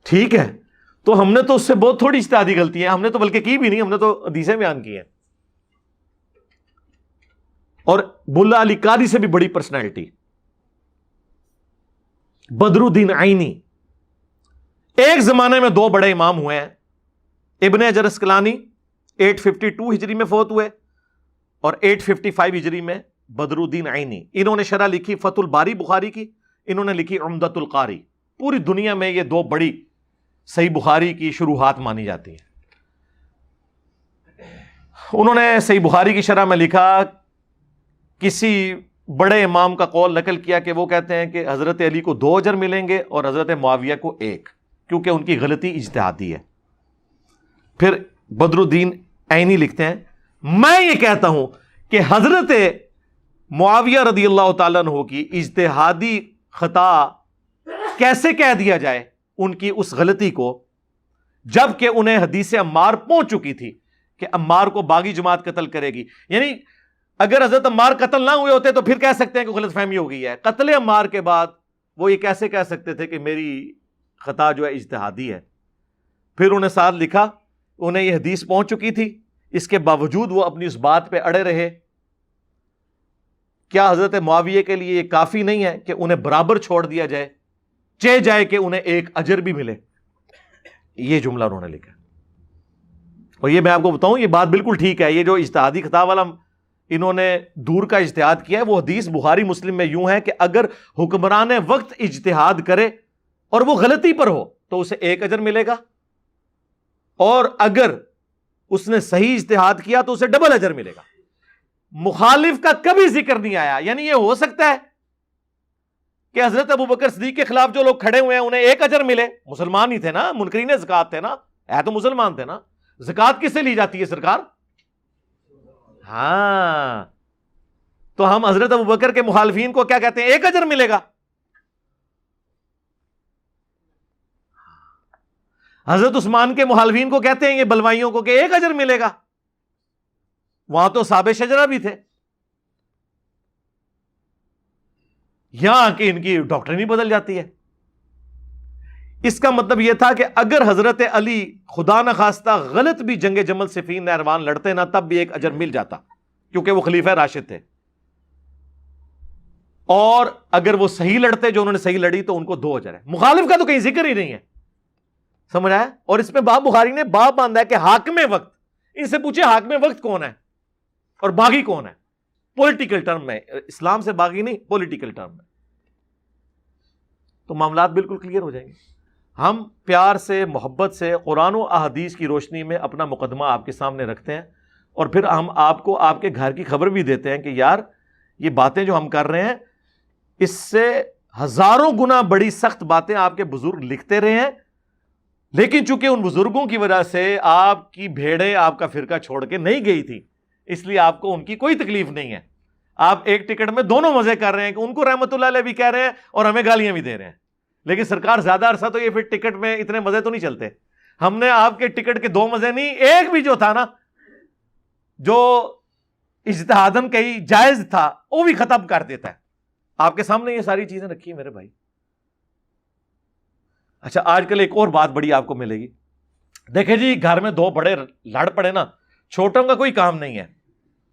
ٹھیک ہے. تو ہم نے تو اس سے بہت تھوڑی اجتہادی غلطی ہے، ہم نے تو بلکہ کی بھی نہیں، ہم نے تو حدیثیں بیان کی ہیں. اور ملا علی قاری سے بھی بڑی پرسنالٹی بدر الدین عینی. ایک زمانے میں 2 بڑے امام ہوئے ہیں. ابن حجر اسقلانی 852 ہجری میں فوت ہوئے اور 855 ہجری میں بدر الدین عینی. انہوں نے شرح لکھی فتح الباری بخاری کی، انہوں نے لکھی عمدۃ القاری. پوری دنیا میں یہ 2 بڑی صحیح بخاری کی شروحات مانی جاتی ہیں. انہوں نے صحیح بخاری کی شرح میں لکھا، کسی بڑے امام کا قول نقل کیا کہ وہ کہتے ہیں کہ حضرت علی کو 2 اجر ملیں گے اور حضرت معاویہ کو 1، کیونکہ ان کی غلطی اجتہادی ہے. پھر بدر الدین عینی لکھتے ہیں، میں یہ کہتا ہوں کہ حضرت معاویہ رضی اللہ تعالیٰ عنہ کی اجتہادی خطا کیسے کہہ دیا جائے ان کی اس غلطی کو، جب کہ انہیں حدیث عمار پہنچ چکی تھی کہ عمار کو باغی جماعت قتل کرے گی. یعنی اگر حضرت عمار قتل نہ ہوئے ہوتے تو پھر کہہ سکتے ہیں کہ غلط فہمی ہو گئی ہے. قتل عمار کے بعد وہ یہ کیسے کہہ سکتے تھے کہ میری خطا جو ہے اجتہادی ہے؟ پھر انہیں ساتھ لکھا, انہیں یہ حدیث پہنچ چکی تھی, اس کے باوجود وہ اپنی اس بات پہ اڑے رہے. کیا حضرت معاویہ کے لیے یہ کافی نہیں ہے کہ انہیں برابر چھوڑ دیا جائے, چہ جائے کہ انہیں ایک اجر بھی ملے؟ یہ جملہ انہوں نے لکھا. اور یہ میں آپ کو بتاؤں, یہ بات بالکل ٹھیک ہے. یہ جو اجتہادی خطا والا انہوں نے دور کا اجتہاد کیا ہے, وہ حدیث بخاری مسلم میں یوں ہے کہ اگر حکمران وقت اجتہاد کرے اور وہ غلطی پر ہو تو اسے ایک اجر ملے گا, اور اگر اس نے صحیح اجتہاد کیا تو اسے ڈبل اجر ملے گا. مخالف کا کبھی ذکر نہیں آیا. یعنی یہ ہو سکتا ہے کہ حضرت ابوبکر صدیق کے خلاف جو لوگ کھڑے ہوئے ہیں انہیں ایک اجر ملے, مسلمان ہی تھے نا, منکرین زکات تھے نا, ہے تو مسلمان تھے نا. زکات کس سے لی جاتی ہے سرکار؟ ہاں, تو ہم حضرت ابوبکر کے مخالفین کو کیا کہتے ہیں؟ ایک اجر ملے گا. حضرت عثمان کے مخالفین کو کہتے ہیں یہ بلوائیوں کو کہ ایک اجر ملے گا. وہاں تو صحاب شجرہ بھی تھے. یہاں کہ ان کی ڈاکٹرن ہی بدل جاتی ہے. اس کا مطلب یہ تھا کہ اگر حضرت علی خدا نخواستہ غلط بھی جنگ جمل صفین نہروان لڑتے نا, تب بھی ایک اجر مل جاتا, کیونکہ وہ خلیفہ راشد تھے. اور اگر وہ صحیح لڑتے, جو انہوں نے صحیح لڑی, تو ان کو 2 اجر ہے. مخالف کا تو کہیں ذکر ہی نہیں ہے. سمجھ آیا؟ اور اس میں باب بخاری نے باب باندھا ہے کہ حاکم وقت. ان سے پوچھے حاکم وقت کون ہے اور باغی کون ہے, پولیٹیکل ٹرم میں. اسلام سے باغی نہیں, پولیٹیکل ٹرم میں. تو معاملات بالکل کلیئر ہو جائیں گے. ہم پیار سے, محبت سے قرآن و احادیث کی روشنی میں اپنا مقدمہ آپ کے سامنے رکھتے ہیں, اور پھر ہم آپ کو آپ کے گھر کی خبر بھی دیتے ہیں کہ یار یہ باتیں جو ہم کر رہے ہیں, اس سے ہزاروں گنا بڑی سخت باتیں آپ کے بزرگ لکھتے رہے ہیں, لیکن چونکہ ان بزرگوں کی وجہ سے آپ کی بھیڑیں آپ کا فرقہ چھوڑ کے نہیں گئی تھی, اس لیے آپ کو ان کی کوئی تکلیف نہیں ہے. آپ ایک ٹکٹ میں دونوں مزے کر رہے ہیں کہ ان کو رحمت اللہ علیہ بھی کہہ رہے ہیں اور ہمیں گالیاں بھی دے رہے ہیں. لیکن سرکار زیادہ عرصہ تو یہ پھر ٹکٹ میں اتنے مزے تو نہیں چلتے. ہم نے آپ کے ٹکٹ کے 2 مزے نہیں, ایک بھی جو تھا نا, جو اجتہادن کہیں جائز تھا, وہ بھی ختم کر دیتا ہے. آپ کے سامنے یہ ساری چیزیں رکھی ہیں میرے بھائی. اچھا, آج کل ایک اور بات بڑی آپ کو ملے گی. دیکھیں جی, گھر میں 2 بڑے لڑ پڑے نا, چھوٹوں کا کوئی کام نہیں ہے.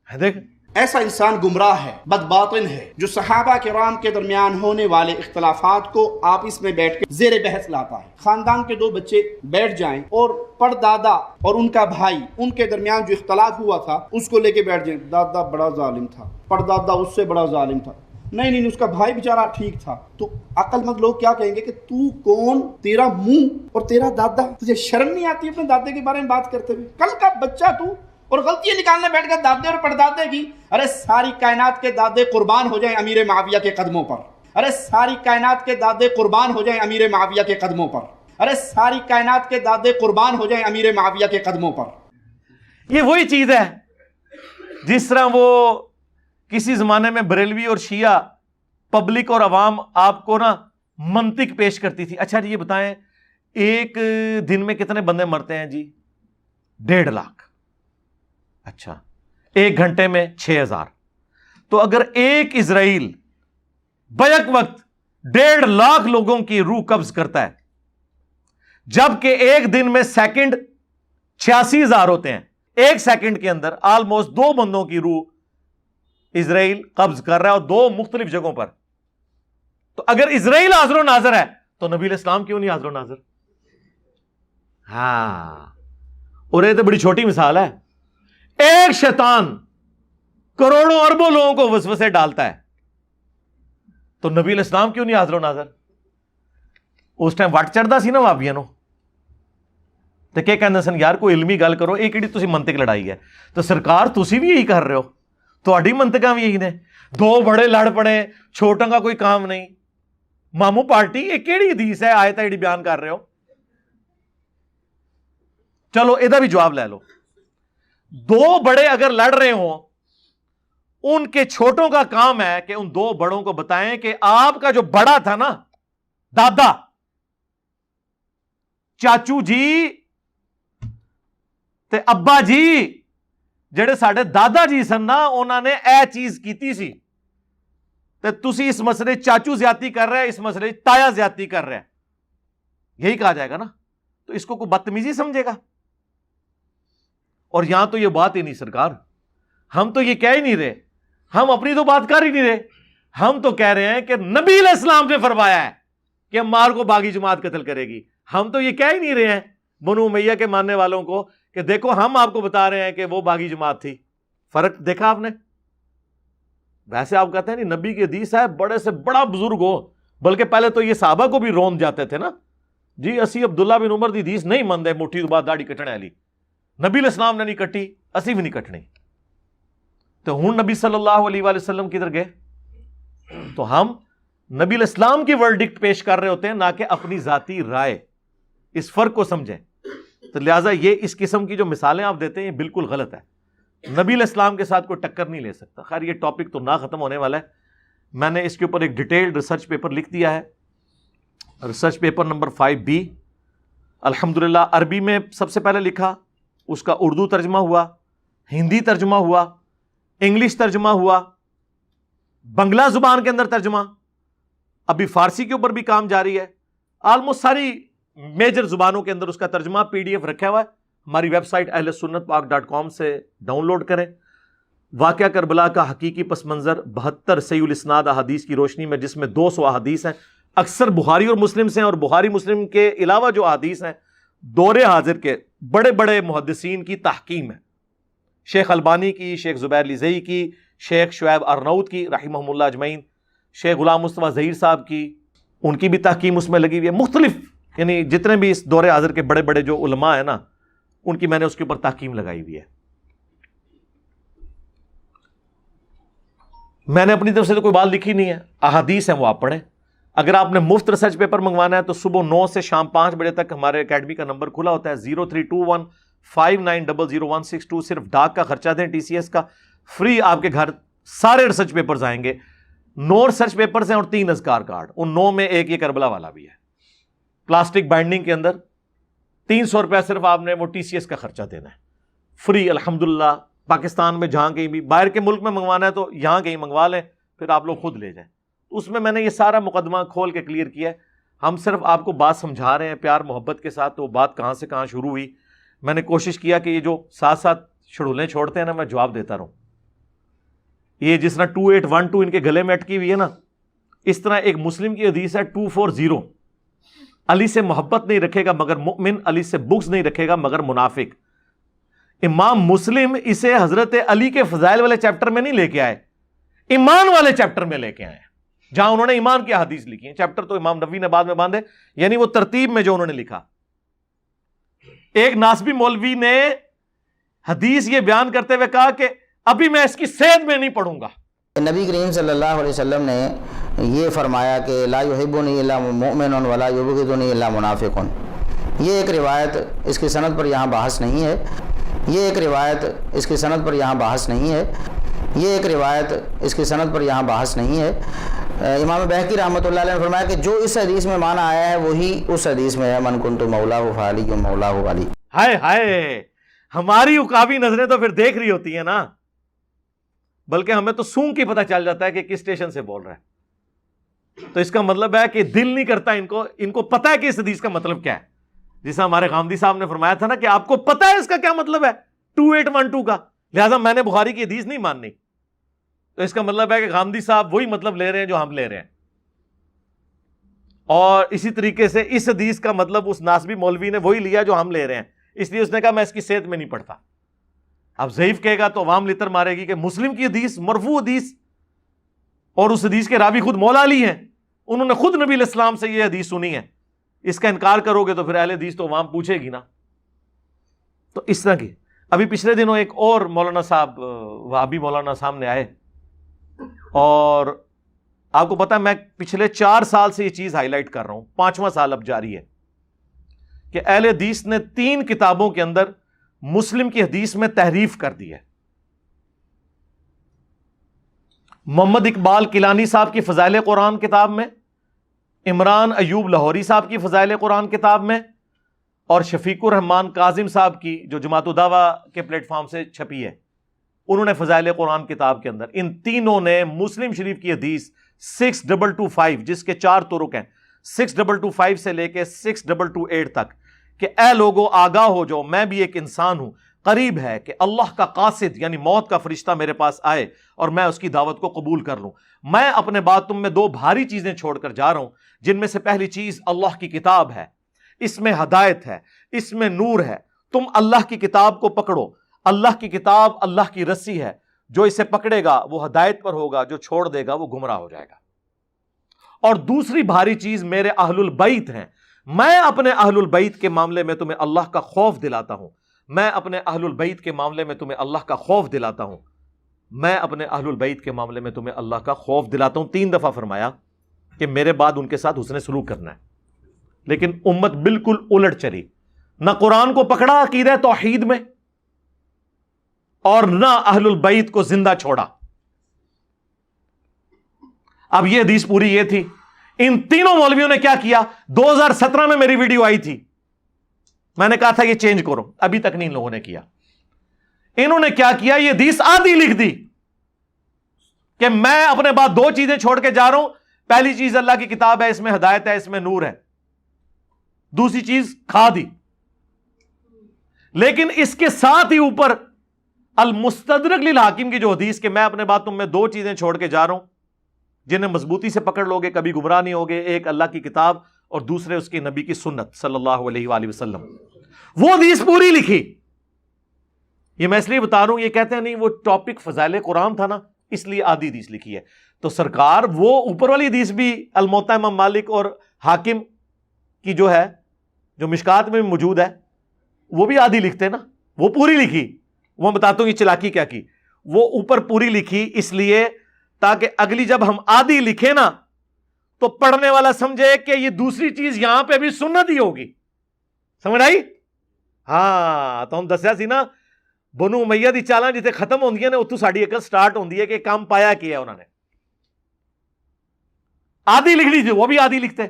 دیکھ, ایسا انسان گمراہ ہے, بدباطن ہے, جو صحابہ کرام کے درمیان ہونے والے اختلافات کو آپس میں بیٹھ کے زیر بحث لاتا ہے. خاندان کے 2 بچے بیٹھ جائیں اور پردادا اور ان کا بھائی, ان کے درمیان جو اختلاف ہوا تھا اس کو لے کے بیٹھ جائیں. دادا بڑا ظالم تھا, پردادا اس سے بڑا ظالم تھا. نہیں, اس کا بھائی بیچارہ ٹھیک تھا. تو عقل مند لوگ کیا کہیں گے کہ تو کون, تیرا منہ اور تیرا دادا, تجھے شرم نہیں آتی اپنے دادے کے بارے میں بات کرتے ہوئے؟ کل کا بچہ تو, اور غلطیاں نکالنے بیٹھ گئے دادے اور پردادے کی. ارے ساری کائنات کے دادے قربان ہو جائیں امیر معاویہ کے قدموں پر. ارے ساری کائنات کے دادے قربان ہو جائیں امیر معاویہ کے قدموں پر. ارے ساری کائنات کے دادے قربان ہو جائیں امیر معاویہ کے قدموں پر. یہ وہی چیز ہے جس طرح وہ کسی زمانے میں بریلوی اور شیعہ پبلک اور عوام آپ کو نا منطق پیش کرتی تھی. اچھا جی یہ بتائیں, ایک دن میں کتنے بندے مرتے ہیں جی؟ 1.5 لاکھ. اچھا, 1 گھنٹے میں 6000. تو اگر ایک اسرائیل بیک وقت 1.5 لاکھ لوگوں کی روح قبض کرتا ہے, جبکہ ایک دن میں سیکنڈ 86,000 ہوتے ہیں, 1 سیکنڈ کے اندر آلموسٹ 2 بندوں کی روح اسرائیل قبض کر رہا ہے, اور 2 مختلف جگہوں پر. تو اگر اسرائیل حاضر و ناظر ہے تو نبی علیہ السلام کیوں نہیں حاضر و ناظر؟ ہاں, اور یہ تو بڑی چھوٹی مثال ہے. ایک شیطان کروڑوں اربوں لوگوں کو وسوسے ڈالتا ہے, تو نبی علیہ السلام کیوں نہیں حاضر و ناظر؟ اس ٹائم وٹ چڑھتا سی نا وابیاں نو, تو کیا کہندے سن یار کوئی علمی گل کرو, یہ کیڑی تسی منطق لڑائی ہے. تو سرکار تسی بھی یہی کر رہے ہو, تہاڈی منطقاں بھی یہی نے. 2 بڑے لڑ پڑے, چھوٹوں کا کوئی کام نہیں. مامو پارٹی یہ کیڑی حدیث ہے آیت ہے جڑی بیان کر رہے ہو؟ چلو یہ بھی جواب لے لو. 2 بڑے اگر لڑ رہے ہوں, ان کے چھوٹوں کا کام ہے کہ ان 2 بڑوں کو بتائیں کہ آپ کا جو بڑا تھا نا, دادا, چاچو جی, تے ابا جی جڑے ساڈے دادا جی سن نا انہاں نے اے چیز کیتی سی تے تسی اس مسئلے چاچو زیادتی کر رہے ہیں، اس مسئلے تایا زیادتی کر رہے ہیں، یہی کہا جائے گا نا. تو اس کو کوئی بدتمیزی سمجھے گا؟ اور یہاں تو یہ بات ہی نہیں سرکار، ہم تو یہ کہہ ہی نہیں رہے، ہم اپنی تو بات کر ہی نہیں رہے، ہم تو کہہ رہے ہیں کہ نبی علیہ السلام نے فرمایا ہے کہ عمار کو باغی جماعت قتل کرے گی. ہم تو یہ کہہ ہی نہیں رہے ہیں بنو امیہ کے ماننے والوں کو کہ دیکھو ہم آپ کو بتا رہے ہیں کہ وہ باغی جماعت تھی. فرق دیکھا آپ نے؟ ویسے آپ کہتے ہیں نہیں نبی کی حدیث ہے، بڑے سے بڑا بزرگ ہو، بلکہ پہلے تو یہ صحابہ کو بھی رون جاتے تھے نا جی، اسی عبداللہ بن عمر دی حدیث نہیں مندے مٹھی تو بعد داڑھی کٹنے والی، نبی علیہ السلام نے نہیں کٹی، اسی بھی نہیں کٹنی. تو ہوں نبی صلی اللہ علیہ وآلہ وسلم کدھر گئے؟ تو ہم نبی علیہ السلام کی ورڈکٹ پیش کر رہے ہوتے ہیں، نہ کہ اپنی ذاتی رائے. اس فرق کو سمجھیں. تو لہٰذا یہ اس قسم کی جو مثالیں آپ دیتے ہیں یہ بالکل غلط ہے. نبی علیہ السلام کے ساتھ کوئی ٹکر نہیں لے سکتا. خیر یہ ٹاپک تو نہ ختم ہونے والا ہے، میں نے اس کے اوپر ایک ڈیٹیلڈ ریسرچ پیپر لکھ دیا ہے، ریسرچ پیپر نمبر 5B. الحمدللہ عربی میں سب سے پہلے لکھا، اس کا اردو ترجمہ ہوا، ہندی ترجمہ ہوا، انگلش ترجمہ ہوا، بنگلہ زبان کے اندر ترجمہ، ابھی فارسی کے اوپر بھی کام جاری ہے. آلموسٹ ساری میجر زبانوں کے اندر اس کا ترجمہ PDF رکھا ہوا ہے. ہماری ویب سائٹ ahlsunnatpak.com سے ڈاؤن لوڈ کریں. واقعہ کربلا کا حقیقی پس منظر 72 صحیح الاسناد احادیث کی روشنی میں، جس میں 200 احادیث ہیں، اکثر بخاری اور مسلم سے ہیں، اور بخاری مسلم کے علاوہ جو احادیث ہیں دور حاضر کے بڑے بڑے محدثین کی تحکیم ہے. شیخ البانی کی، شیخ زبیر لیزئی کی، شیخ شعیب ارناؤت کی رحمہم اللہ اجمعین، شیخ غلام مصطفیٰ ظہیر صاحب کی، ان کی بھی تحکیم اس میں لگی ہوئی ہے. مختلف یعنی جتنے بھی اس دور حاضر کے بڑے بڑے جو علماء ہیں نا، ان کی میں نے اس کے اوپر تحکیم لگائی ہوئی ہے. میں نے اپنی طرف سے تو کوئی بات لکھی نہیں ہے، احادیث ہیں وہ آپ پڑھیں. اگر آپ نے مفت ریسرچ پیپر منگوانا ہے تو صبح 9 سے شام 5 بجے تک ہمارے اکیڈمی کا نمبر کھلا ہوتا ہے 032159000162. صرف ڈاک کا خرچہ دیں TCS کا، فری آپ کے گھر سارے ریسرچ پیپرز آئیں گے. 9 ریسرچ پیپرز ہیں اور 3 اذکار کارڈ، ان 9 میں ایک یہ کربلا والا بھی ہے پلاسٹک بائنڈنگ کے اندر. 300 روپیہ صرف آپ نے وہ TCS کا خرچہ دینا ہے، فری. الحمدللہ پاکستان میں جہاں کہیں بھی، باہر کے ملک میں منگوانا ہے تو یہاں کہیں منگوا لیں، پھر آپ لوگ خود لے جائیں. اس میں نے یہ سارا مقدمہ کھول کے کلیئر کیا ہے. ہم صرف آپ کو بات سمجھا رہے ہیں پیار محبت کے ساتھ. تو وہ بات کہاں سے کہاں شروع ہوئی، میں نے کوشش کیا کہ یہ جو ساتھ ساتھ شڑولیں چھوڑتے ہیں نا، میں جواب دیتا رہوں. یہ جس طرح 2812 ان کے گلے میں اٹکی ہوئی ہے نا، اس طرح ایک مسلم کی حدیث ہے 240، علی سے محبت نہیں رکھے گا مگر مؤمن، علی سے بغض نہیں رکھے گا مگر منافق. امام مسلم اسے حضرت علی کے فضائل والے چیپٹر میں نہیں لے کے آئے، ایمان والے چیپٹر میں لے کے آئے، جہاں انہوں نے ایمان کی حدیث لکھی ہیں. چیپٹر تو امام نبوی نے بعد میں باندھے، یعنی وہ ترتیب میں جو انہوں نے لکھا. ایک ناسبی مولوی نے حدیث یہ بیان کرتے ہوئے کہا کہ ابھی میں اس کی صحت میں نہیں پڑھوں گا. نبی کریم صلی اللہ علیہ وسلم نے یہ فرمایا کہ لا یحبنی الا مؤمن ولا یبغضنی الا منافق. یہ ایک روایت اس کی سند پر یہاں بحث نہیں ہے، یہ ایک روایت اس کی سند پر یہاں بحث نہیں ہے، یہ ایک روایت اس کی سند پر یہاں بحث نہیں ہے. امام بہقی رحمۃ اللہ علیہ نے فرمایا کہ جو اس حدیث میں معنی آیا ہے وہی اس حدیث میں ہے، من کنت مولا فعلی مولا علی. ہائے ہائے، ہماری عقابی نظریں تو پھر دیکھ رہی ہوتی ہیں نا، بلکہ ہمیں تو سونگ کی پتہ چل جاتا ہے کہ کس اسٹیشن سے بول رہا ہے. تو اس کا مطلب ہے کہ دل نہیں کرتا ان کو پتہ ہے کہ اس حدیث کا مطلب کیا ہے. جیسا ہمارے غامدی صاحب نے فرمایا تھا نا کہ آپ کو پتہ ہے اس کا کیا مطلب ہے 2812 کا، لہٰذا میں نے بخاری کی حدیث نہیں ماننی. تو اس کا مطلب ہے کہ غامدی صاحب وہی مطلب لے رہے ہیں جو ہم لے رہے ہیں. اور اسی طریقے سے اس حدیث کا مطلب اس ناسبی مولوی نے وہی لیا جو ہم لے رہے ہیں، اس لیے اس نے کہا میں اس کی صحت میں نہیں پڑھتا. اب ضعیف کہے گا تو عوام لتر مارے گی کہ مسلم کی حدیث مرفوع حدیث، اور اس حدیث کے راوی خود مولا علی ہیں، انہوں نے خود نبی علیہ السلام سے یہ حدیث سنی ہے. اس کا انکار کرو گے تو پھر اہل حدیث تو عوام پوچھے گی نا. تو اس طرح کی ابھی پچھلے دنوں ایک اور مولانا صاحب وہابی مولانا سامنے آئے، اور آپ کو پتا میں پچھلے 4 سال سے یہ چیز ہائی لائٹ کر رہا ہوں، 5واں سال اب جاری ہے کہ اہل حدیث نے 3 کتابوں کے اندر مسلم کی حدیث میں تحریف کر دی ہے. محمد اقبال کیلانی صاحب کی فضائل قرآن کتاب میں، عمران ایوب لاہوری صاحب کی فضائل قرآن کتاب میں، اور شفیق الرحمان کاظم صاحب کی جو جماعت الدعوہ کے پلیٹ فارم سے چھپی ہے، انہوں نے فضائل قرآن کتاب کے اندر ان تینوں نے مسلم شریف کی حدیث 6225 جس کے 4 طرق ہیں، 6225 سے لے کے 6228 تک، کہ اے لوگوں آگاہ ہو جاؤ، میں بھی ایک انسان ہوں، قریب ہے کہ اللہ کا قاصد یعنی موت کا فرشتہ میرے پاس آئے اور میں اس کی دعوت کو قبول کر لوں۔ میں اپنے بعد تم میں 2 بھاری چیزیں چھوڑ کر جا رہا ہوں، جن میں سے پہلی چیز اللہ کی کتاب ہے، اس میں ہدایت ہے، اس میں نور ہے۔ تم اللہ کی کتاب کو پکڑو، اللہ کی کتاب اللہ کی رسی ہے، جو اسے پکڑے گا وہ ہدایت پر ہوگا، جو چھوڑ دے گا وہ گمراہ ہو جائے گا۔ اور دوسری بھاری چیز میرے اہل البیت ہیں، میں اپنے اہل البیت کے معاملے میں تمہیں اللہ کا خوف دلاتا ہوں، میں اپنے اہل البیت کے معاملے میں تمہیں اللہ کا خوف دلاتا ہوں، میں اپنے اہل البیت کے معاملے میں تمہیں اللہ کا خوف دلاتا ہوں۔ 3 دفعہ فرمایا کہ میرے بعد ان کے ساتھ حسن سلوک کرنا ہے، لیکن امت بالکل الٹ چلی، نہ قرآن کو پکڑا عقیدہ توحید میں اور نہ اہل البیت کو زندہ چھوڑا۔ اب یہ حدیث پوری یہ تھی، ان تینوں مولویوں نے کیا کیا؟ 2017 میں میری ویڈیو آئی تھی، میں نے کہا تھا یہ چینج کرو، ابھی تک نہیں ان لوگوں نے کیا۔ انہوں نے کیا کیا؟ یہ حدیث آدھی لکھ دی کہ میں اپنے بعد 2 چیزیں چھوڑ کے جا رہا ہوں، پہلی چیز اللہ کی کتاب ہے، اس میں ہدایت ہے، اس میں نور ہے، دوسری چیز کھا دی۔ لیکن اس کے ساتھ ہی اوپر المستدرک للحاکم کی جو حدیث کہ میں اپنے بعد تم میں 2 چیزیں چھوڑ کے جا رہا ہوں جنہیں مضبوطی سے پکڑ لوگے کبھی گمراہ نہیں ہوگے، ایک اللہ کی کتاب اور دوسرے اس کے نبی کی سنت صلی اللہ علیہ وآلہ وسلم۔ وہ حدیث پوری لکھی، یہ میں اس لیے بتا رہا ہوں، یہ کہتے ہیں نہیں وہ ٹاپک فضائل قرآن تھا نا اس لیے آدھی حدیث لکھی ہے، تو سرکار وہ اوپر والی حدیث بھی الموطا امام مالک اور حاکم کی جو ہے جو مشکات میں موجود ہے وہ بھی آدھی لکھتے نا، وہ پوری لکھی۔ وہ بتاتا ہوں یہ چلاکی کیا کی، وہ اوپر پوری لکھی اس لیے تاکہ اگلی جب ہم آدھی لکھیں نا تو پڑھنے والا سمجھے کہ یہ دوسری چیز یہاں پہ بھی سنت ہی ہوگی۔ سمجھ آئی؟ ہاں تو ہم دسیا سی نا بنو امیہ دی چالاں جتنے ختم ہوندیاں نے اتو ساڈی عقل سٹارٹ ہوندی ہے کہ کام پایا کیا انہوں نے۔ آدھی لکھ لی تھی، وہ بھی آدھی لکھتے،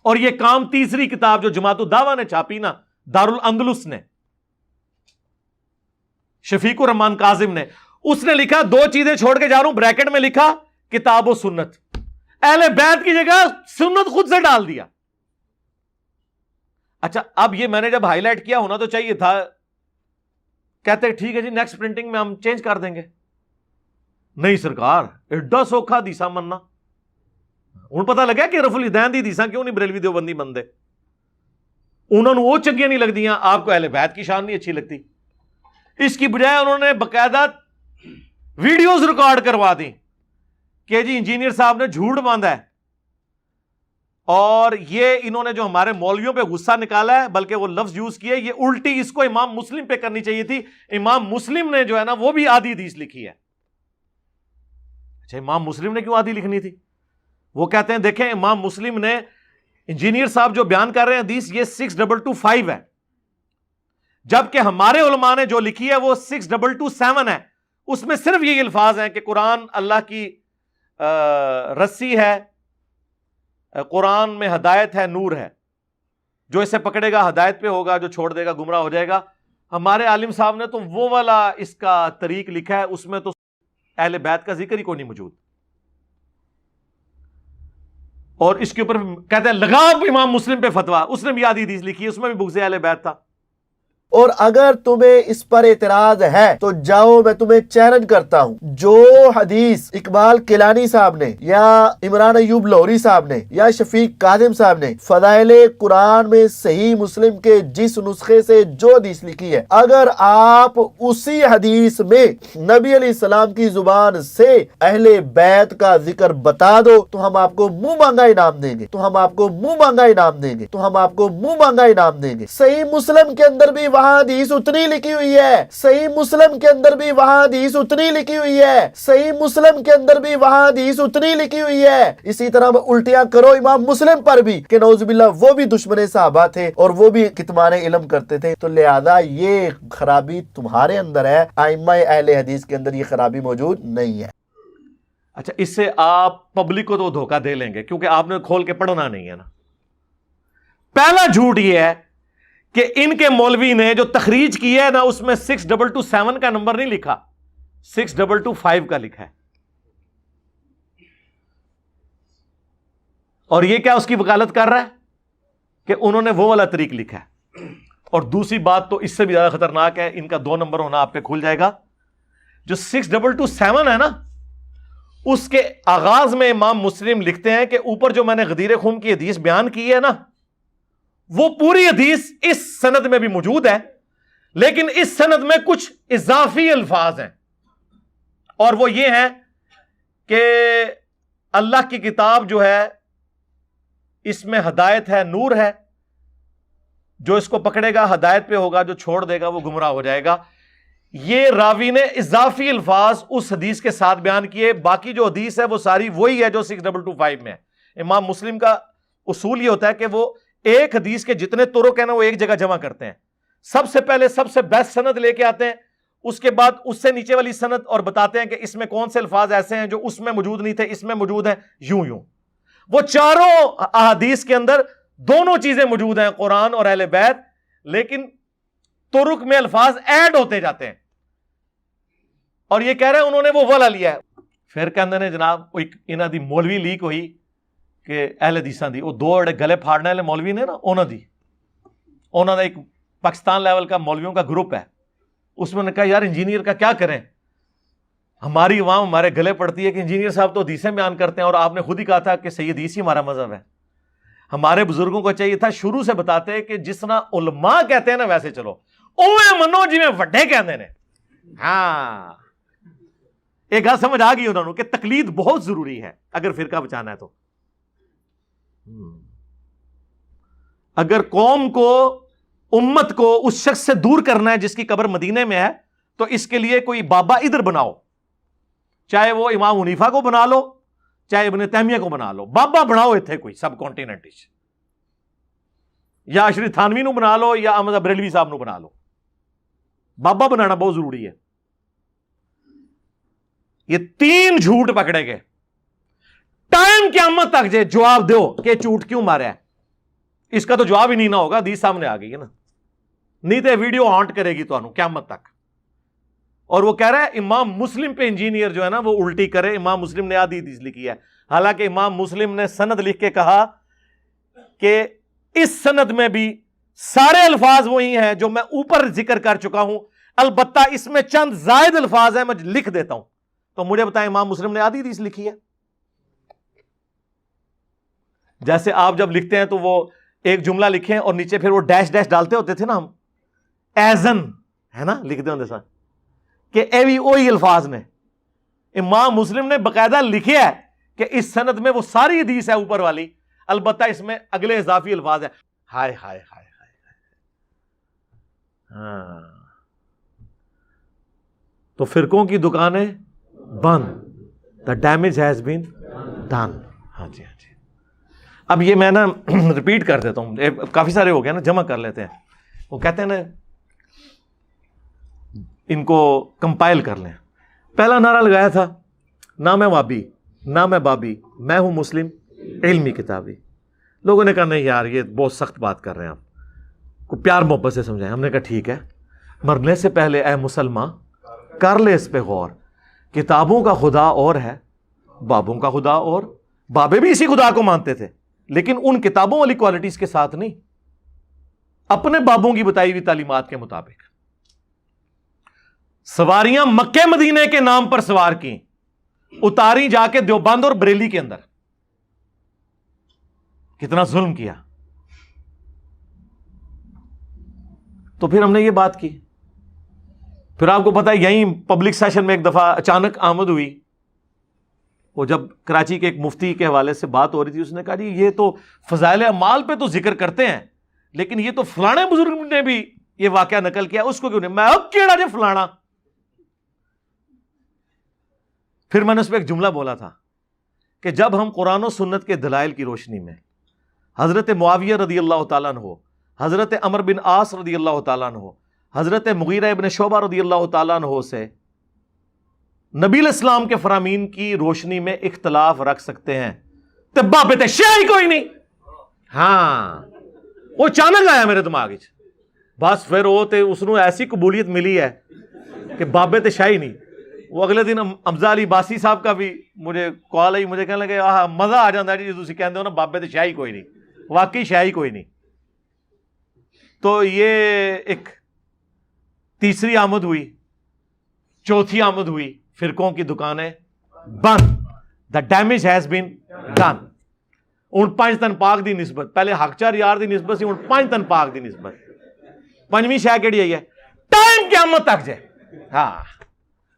اور یہ کام تیسری کتاب جو جماعت الدعوہ نے چھاپی نا، دارالاندلس نے، شفیق الرحمان کاظم نے، اس نے لکھا 2 چیزیں چھوڑ کے جا رہا ہوں، بریکٹ میں لکھا کتاب و سنت، اہل بیت کی جگہ سنت خود سے ڈال دیا۔ اچھا اب یہ میں نے جب ہائی لائٹ کیا ہونا تو چاہیے تھا، کہتے ٹھیک ہے جی نیکسٹ پرنٹنگ میں ہم چینج کر دیں گے۔ نہیں سرکار ایڈا سوکھا دیسا مننا، ہوں پتہ لگا کہ رف الیدین دی دیسا کیوں نہیں بریلوی دیوبندی بندے، انہوں نے وہ چنگیاں نہیں لگدیاں، آپ کو اہل بیت کی شان نہیں اچھی لگتی۔ اس کی بجائے انہوں نے باقاعدہ ویڈیوز ریکارڈ کروا دی کہ جی انجینئر صاحب نے جھوٹ باندھا ہے، اور یہ انہوں نے جو ہمارے مولویوں پہ غصہ نکالا ہے بلکہ وہ لفظ یوز کیے، یہ الٹی اس کو امام مسلم پہ کرنی چاہیے تھی۔ امام مسلم نے جو ہے نا وہ بھی آدھی حدیث لکھی ہے۔ اچھا امام مسلم نے کیوں آدھی لکھنی تھی؟ وہ کہتے ہیں دیکھیں امام مسلم نے، انجینئر صاحب جو بیان کر رہے ہیں حدیث یہ 6225 ہے، جبکہ ہمارے علماء نے جو لکھی ہے وہ 6227 ہے، اس میں صرف یہی الفاظ ہیں کہ قرآن اللہ کی رسی ہے، قرآن میں ہدایت ہے، نور ہے، جو اسے پکڑے گا ہدایت پہ ہوگا، جو چھوڑ دے گا گمراہ ہو جائے گا۔ ہمارے عالم صاحب نے تو وہ والا اس کا طریق لکھا ہے، اس میں تو اہل بیت کا ذکر ہی کوئی نہیں موجود، اور اس کے اوپر کہتے ہیں لگا امام مسلم پہ فتویٰ، اس نے بھی آدھی حدیث لکھی ہے، اس میں بھی بغض اہل بیت تھا۔ اور اگر تمہیں اس پر اعتراض ہے تو جاؤ میں تمہیں چیلنج کرتا ہوں، جو حدیث اقبال کیلانی صاحب نے یا عمران ایوب لاہوری صاحب نے یا شفیق کاظم صاحب نے فضائل قرآن میں صحیح مسلم کے جس نسخے سے جو حدیث لکھی ہے، اگر آپ اسی حدیث میں نبی علیہ السلام کی زبان سے اہل بیت کا ذکر بتا دو تو ہم آپ کو منہ مانگا انعام دیں گے، تو ہم آپ کو منہ مانگا انعام دیں گے، تو ہم آپ کو منہ مانگا انعام دیں گے۔ صحیح مسلم کے اندر بھی وہاں حدیث اتنی لکھی ہوئی ہے، صحیح مسلم کے اندر بھی وہاں حدیث اتنی لکھی ہوئی ہے، صحیح مسلم کے اندر بھی وہاں حدیث اتنی لکھی ہوئی ہے۔ اسی طرح الٹیاں کرو امام مسلم پر بھی کہ نعوذ باللہ وہ بھی دشمن صحابہ تھے اور وہ بھی کتمان علم کرتے تھے، تو لہذا یہ خرابی تمہارے اندر ہے، ائمہ اہل حدیث کے اندر یہ خرابی موجود نہیں ہے۔ اچھا اس سے آپ پبلک کو تو دھوکہ دے لیں گے کیونکہ آپ نے کھول کے پڑھنا نہیں ہے نا۔ پہلا جھوٹ یہ ہے کہ ان کے مولوی نے جو تخریج کی ہے نا اس میں 6227 کا نمبر نہیں لکھا، 6225 کا لکھا ہے. اور یہ کیا اس کی وکالت کر رہا ہے کہ انہوں نے وہ والا طریق لکھا ہے. اور دوسری بات تو اس سے بھی زیادہ خطرناک ہے، ان کا 2 نمبر ہونا آپ پہ کھل جائے گا. جو 6227 ہے نا اس کے آغاز میں امام مسلم لکھتے ہیں کہ اوپر جو میں نے غدیر خم کی حدیث بیان کی ہے نا وہ پوری حدیث اس سند میں بھی موجود ہے، لیکن اس سند میں کچھ اضافی الفاظ ہیں، اور وہ یہ ہیں کہ اللہ کی کتاب جو ہے اس میں ہدایت ہے، نور ہے، جو اس کو پکڑے گا ہدایت پہ ہوگا، جو چھوڑ دے گا وہ گمراہ ہو جائے گا. یہ راوی نے اضافی الفاظ اس حدیث کے ساتھ بیان کیے، باقی جو حدیث ہے وہ ساری وہی ہے جو 6225 میں ہے. امام مسلم کا اصول یہ ہوتا ہے کہ وہ ایک حدیث کے جتنے طرق ہیں نا وہ ایک جگہ جمع کرتے ہیں. سب سے پہلے سب سے بیسٹ سند لے کے آتے ہیں، اس کے بعد اس سے نیچے والی سند اور بتاتے ہیں کہ اس میں کون سے الفاظ ایسے ہیں جو اس میں موجود نہیں تھے، اس میں موجود ہیں، یوں یوں. وہ چاروں احادیث کے اندر دونوں چیزیں موجود ہیں، قرآن اور اہل بیت، لیکن طرق میں الفاظ ایڈ ہوتے جاتے ہیں. اور یہ کہہ رہے ہیں انہوں نے وہ والا لیا ہے. پھر کہندے نے جناب انہاں دی مولوی لیک ہوئی کہ اہل حدیثاں دی، وہ 2 گلے پھاڑنے والے مولوی نے نا انہوں نے ایک پاکستان لیول کا مولویوں کا گروپ ہے، اس میں نے کہا یار انجینئر کا کیا کریں، ہماری عوام ہمارے گلے پڑتی ہے کہ انجینئر صاحب تو حدیثیں بیان کرتے ہیں، اور آپ نے خود ہی کہا تھا کہ صحیح حدیث ہی ہمارا مذہب ہے. ہمارے بزرگوں کو چاہیے تھا شروع سے بتاتے کہ جس طرح علماء کہتے ہیں نا ویسے چلو، اوے منو جی میں وڈے کہندے نے. ہاں ایک گل سمجھ آ گئی انہوں نے کہ تقلید بہت ضروری ہے اگر فرقہ بچانا ہے تو. اگر قوم کو، امت کو اس شخص سے دور کرنا ہے جس کی قبر مدینے میں ہے تو اس کے لیے کوئی بابا ادھر بناؤ، چاہے وہ امام حنیفہ کو بنا لو چاہے ابن تیمیہ کو بنا لو، بابا بناؤ اتنے کوئی سب کانٹیننٹ، یا اشری تھانوی نو بنا لو یا احمد بریلوی صاحب نو بنا لو. بابا بنانا بہت ضروری ہے. یہ 3 جھوٹ پکڑے گئے. ٹائم قیامت تک جے جواب دو کہ جھوٹ کیوں مارا ہے، اس کا تو جواب ہی نہیں نہ ہوگا، حدیث سامنے آ گئی ہے نا، نہیں تو ویڈیو ہانٹ کرے گی تو قیامت تک. اور وہ کہہ رہا ہے امام مسلم پہ انجینئر جو ہے نا وہ الٹی کرے، امام مسلم نے آدھی حدیث لکھی ہے، حالانکہ امام مسلم نے سند لکھ کے کہا کہ اس سند میں بھی سارے الفاظ وہی ہیں جو میں اوپر ذکر کر چکا ہوں، البتہ اس میں چند زائد الفاظ ہیں میں لکھ دیتا ہوں. تو مجھے بتائیں امام مسلم نے آدھی حدیث لکھی ہے؟ جیسے آپ جب لکھتے ہیں تو وہ ایک جملہ لکھیں اور نیچے پھر وہ ڈیش ڈیش ڈالتے ہوتے تھے نا ہم، ایزن ہے نا لکھتے ہوتے سر کہ اے بھی وہی الفاظ نے. امام مسلم نے باقاعدہ لکھے ہے کہ اس سند میں وہ ساری حدیث ہے اوپر والی، البتہ اس میں اگلے اضافی الفاظ ہیں. ہائے ہائے ہائے ہائے. ہاں تو فرقوں کی دکانیں بند، the damage has been done. ہاں جی ہاں جی. اب یہ میں نا ریپیٹ کر دیتا ہوں، کافی سارے ہو گئے نا، جمع کر لیتے ہیں. وہ کہتے ہیں نا ان کو کمپائل کر لیں. پہلا نعرہ لگایا تھا نہ میں وابی نہ میں بابی، میں ہوں مسلم علمی کتابی. لوگوں نے کہا نہیں یار یہ بہت سخت بات کر رہے ہیں آپ کو، پیار محبت سے سمجھائیں. ہم نے کہا ٹھیک ہے، مرنے سے پہلے اے مسلمان کر لے اس پہ غور، کتابوں کا خدا اور ہے بابوں کا خدا اور. بابے بھی اسی خدا کو مانتے تھے لیکن ان کتابوں والی کوالٹیز کے ساتھ نہیں، اپنے بابوں کی بتائی ہوئی تعلیمات کے مطابق. سواریاں مکے مدینے کے نام پر سوار کی، اتاری جا کے دیوبند اور بریلی کے اندر. کتنا ظلم کیا. تو پھر ہم نے یہ بات کی. پھر آپ کو پتا ہے یہیں پبلک سیشن میں ایک دفعہ اچانک آمد ہوئی، وہ جب کراچی کے ایک مفتی کے حوالے سے بات ہو رہی تھی، اس نے کہا جی یہ تو فضائل اعمال پہ تو ذکر کرتے ہیں لیکن یہ تو فلانے بزرگ نے بھی یہ واقعہ نقل کیا، اس کو کیوں نہیں؟ میں اب کیڑا جے فلانا. پھر میں نے اس پہ ایک جملہ بولا تھا کہ جب ہم قرآن و سنت کے دلائل کی روشنی میں حضرت معاویہ رضی اللہ تعالیٰ عنہ، حضرت عمر بن عاص رضی اللہ تعالیٰ عنہ، حضرت مغیرہ ابن شعبہ رضی اللہ تعالیٰ عنہ سے نبی الاسلام کے فرامین کی روشنی میں اختلاف رکھ سکتے ہیں، تبا پہ شیعہ ہی کوئی نہیں. ہاں وہ اچانک آیا میرے دماغ وچ، بس پھر وہ تے اس نو ایسی قبولیت ملی ہے کہ بابے تے شاہی نہیں. وہ اگلے دن حمزہ علی باسی صاحب کا بھی مجھے کال آئی، مجھے کہنے لگے آہ مزہ آ جاتا ہے جی تسی کہندے ہو نا بابے تے شاہی کوئی نہیں، واقعی شاہی کوئی نہیں. تو یہ ایک تیسری آمد ہوئی. چوتھی آمد ہوئی، فرقوں کی دکانیں بند. The damage has been done. ہوں 5 تن پاک دی نسبت، پہلے حق چار یار دی نسبت سی، ہوں 5 تن پاک دی نسبت. پنجویں شے کیڑی آئی ہے؟ ٹائم قیامت تک جائے. ہاں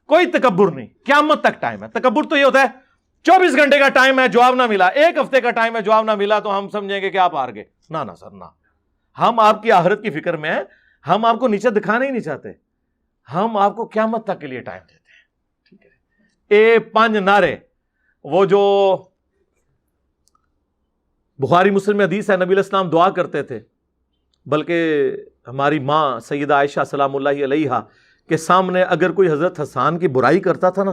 کوئی تکبر نہیں، قیامت تک ٹائم ہے. تکبر تو یہ ہوتا ہے 24 گھنٹے کا ٹائم ہے، جواب نہ ملا، 1 ہفتے کا ٹائم ہے، جواب نہ ملا تو ہم سمجھیں گے کہ آپ ہار گئے. نہ سر نہ، ہم آپ کی آخرت کی فکر میں ہیں. ہم آپ کو نیچے دکھانا ہی نہیں چاہتے، ہم آپ کو قیامت تک کے لیے ٹائم دیتے ہیں. ٹھیک ہے. اے 5 نعرے، وہ جو بخاری مسلم میں حدیث ہے، نبی علیہ السلام دعا کرتے تھے، بلکہ ہماری ماں سیدہ عائشہ سلام اللہ علیہا کے سامنے اگر کوئی حضرت حسان کی برائی کرتا تھا نا،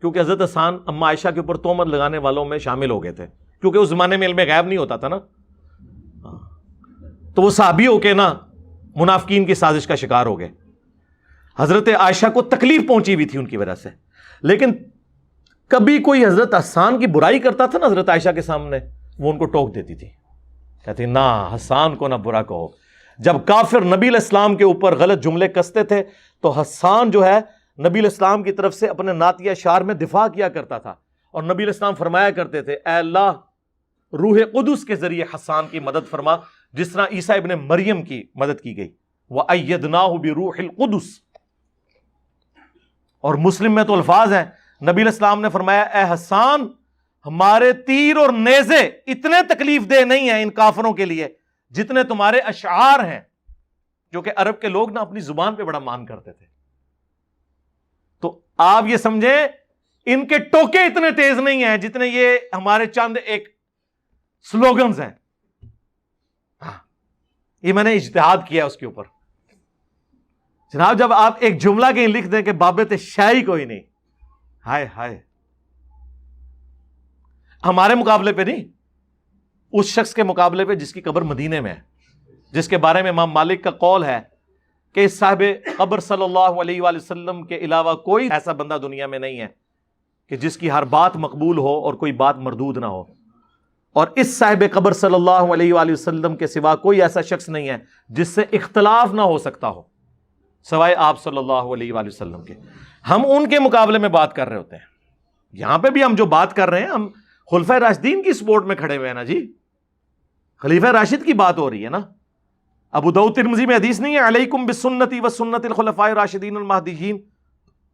کیونکہ حضرت حسان اما عائشہ کے اوپر تہمت لگانے والوں میں شامل ہو گئے تھے، کیونکہ اس زمانے میں علم غیب نہیں ہوتا تھا نا، تو وہ صحابی ہو کے نا منافقین کی سازش کا شکار ہو گئے. حضرت عائشہ کو تکلیف پہنچی ہوئی تھی ان کی وجہ سے. لیکن کبھی کوئی حضرت حسان کی برائی کرتا تھا نا حضرت عائشہ کے سامنے، وہ ان کو ٹوک دیتی تھی، کہتی نہ حسان کو نہ برا کہو. جب کافر نبی علیہ السلام کے اوپر غلط جملے کستے تھے تو حسان جو ہے نبی علیہ السلام کی طرف سے اپنے نعتیہ شعر میں دفاع کیا کرتا تھا، اور نبی علیہ السلام فرمایا کرتے تھے اے اللہ روح قدس کے ذریعے حسان کی مدد فرما، جس طرح عیسیٰ ابن مریم کی مدد کی گئی. وَأَيَّدْنَاهُ بِرُوحِ الْقُدُسِ. اور مسلم میں تو الفاظ ہیں، نبی علیہ السلام نے فرمایا اے حسان، ہمارے تیر اور نیزے اتنے تکلیف دہ نہیں ہیں ان کافروں کے لیے جتنے تمہارے اشعار ہیں، جو کہ عرب کے لوگ نا اپنی زبان پہ بڑا مان کرتے تھے. تو آپ یہ سمجھیں ان کے ٹوکے اتنے تیز نہیں ہیں جتنے یہ ہمارے چند ایک سلوگنز ہیں. ہاں یہ میں نے اجتہاد کیا اس کے اوپر. جناب جب آپ ایک جملہ کہیں لکھ دیں کہ بابے تے شاہی کوئی نہیں، ہائے ہائے، ہمارے مقابلے پہ نہیں، اس شخص کے مقابلے پہ جس کی قبر مدینے میں ہے، جس کے بارے میں امام مالک کا قول ہے کہ صاحب قبر صلی اللہ علیہ وآلہ وسلم کے علاوہ کوئی ایسا بندہ دنیا میں نہیں ہے کہ جس کی ہر بات مقبول ہو اور کوئی بات مردود نہ ہو، اور اس صاحب قبر صلی اللہ علیہ وآلہ وسلم کے سوا کوئی ایسا شخص نہیں ہے جس سے اختلاف نہ ہو سکتا ہو سوائے آپ صلی اللہ علیہ وآلہ وسلم کے. ہم ان کے مقابلے میں بات کر رہے ہوتے ہیں. یہاں پہ بھی ہم جو بات کر رہے ہیں ہم خلفائے راشدین کی سپورٹ میں کھڑے ہوئے ہیں نا جی. خلیفہ راشد کی بات ہو رہی ہے نا. ابو داؤد ترمذی میں حدیث نہیں ہے علیکم بسنتی و سنت الخلفاء الراشدین المہدیین،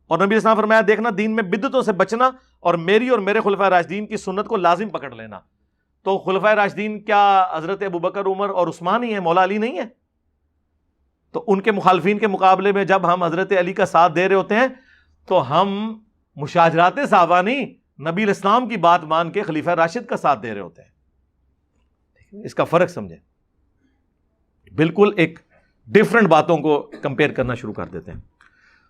اور نبی اسلام فرمایا دیکھنا دین میں بدعتوں سے بچنا اور میری اور میرے خلفائے راشدین کی سنت کو لازم پکڑ لینا. تو خلفائے راشدین کیا حضرت ابوبکر، عمر اور عثمان ہی ہیں، مولا علی نہیں ہے؟ تو ان کے مخالفین کے مقابلے میں جب ہم حضرت علی کا ساتھ دے رہے ہوتے ہیں تو ہم مشاجرات صحابہ نہیں، نبی الاسلام کی بات مان کے خلیفہ راشد کا ساتھ دے رہے ہوتے ہیں. اس کا فرق سمجھیں. بالکل ایک ڈیفرنٹ باتوں کو کمپیئر کرنا شروع کر دیتے ہیں.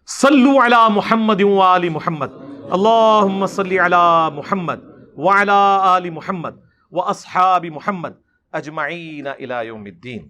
صلو علی محمد و آل محمد، اللہم صلی علی محمد وعلی آل محمد و اصحاب محمد اجمعین الی یوم الدین.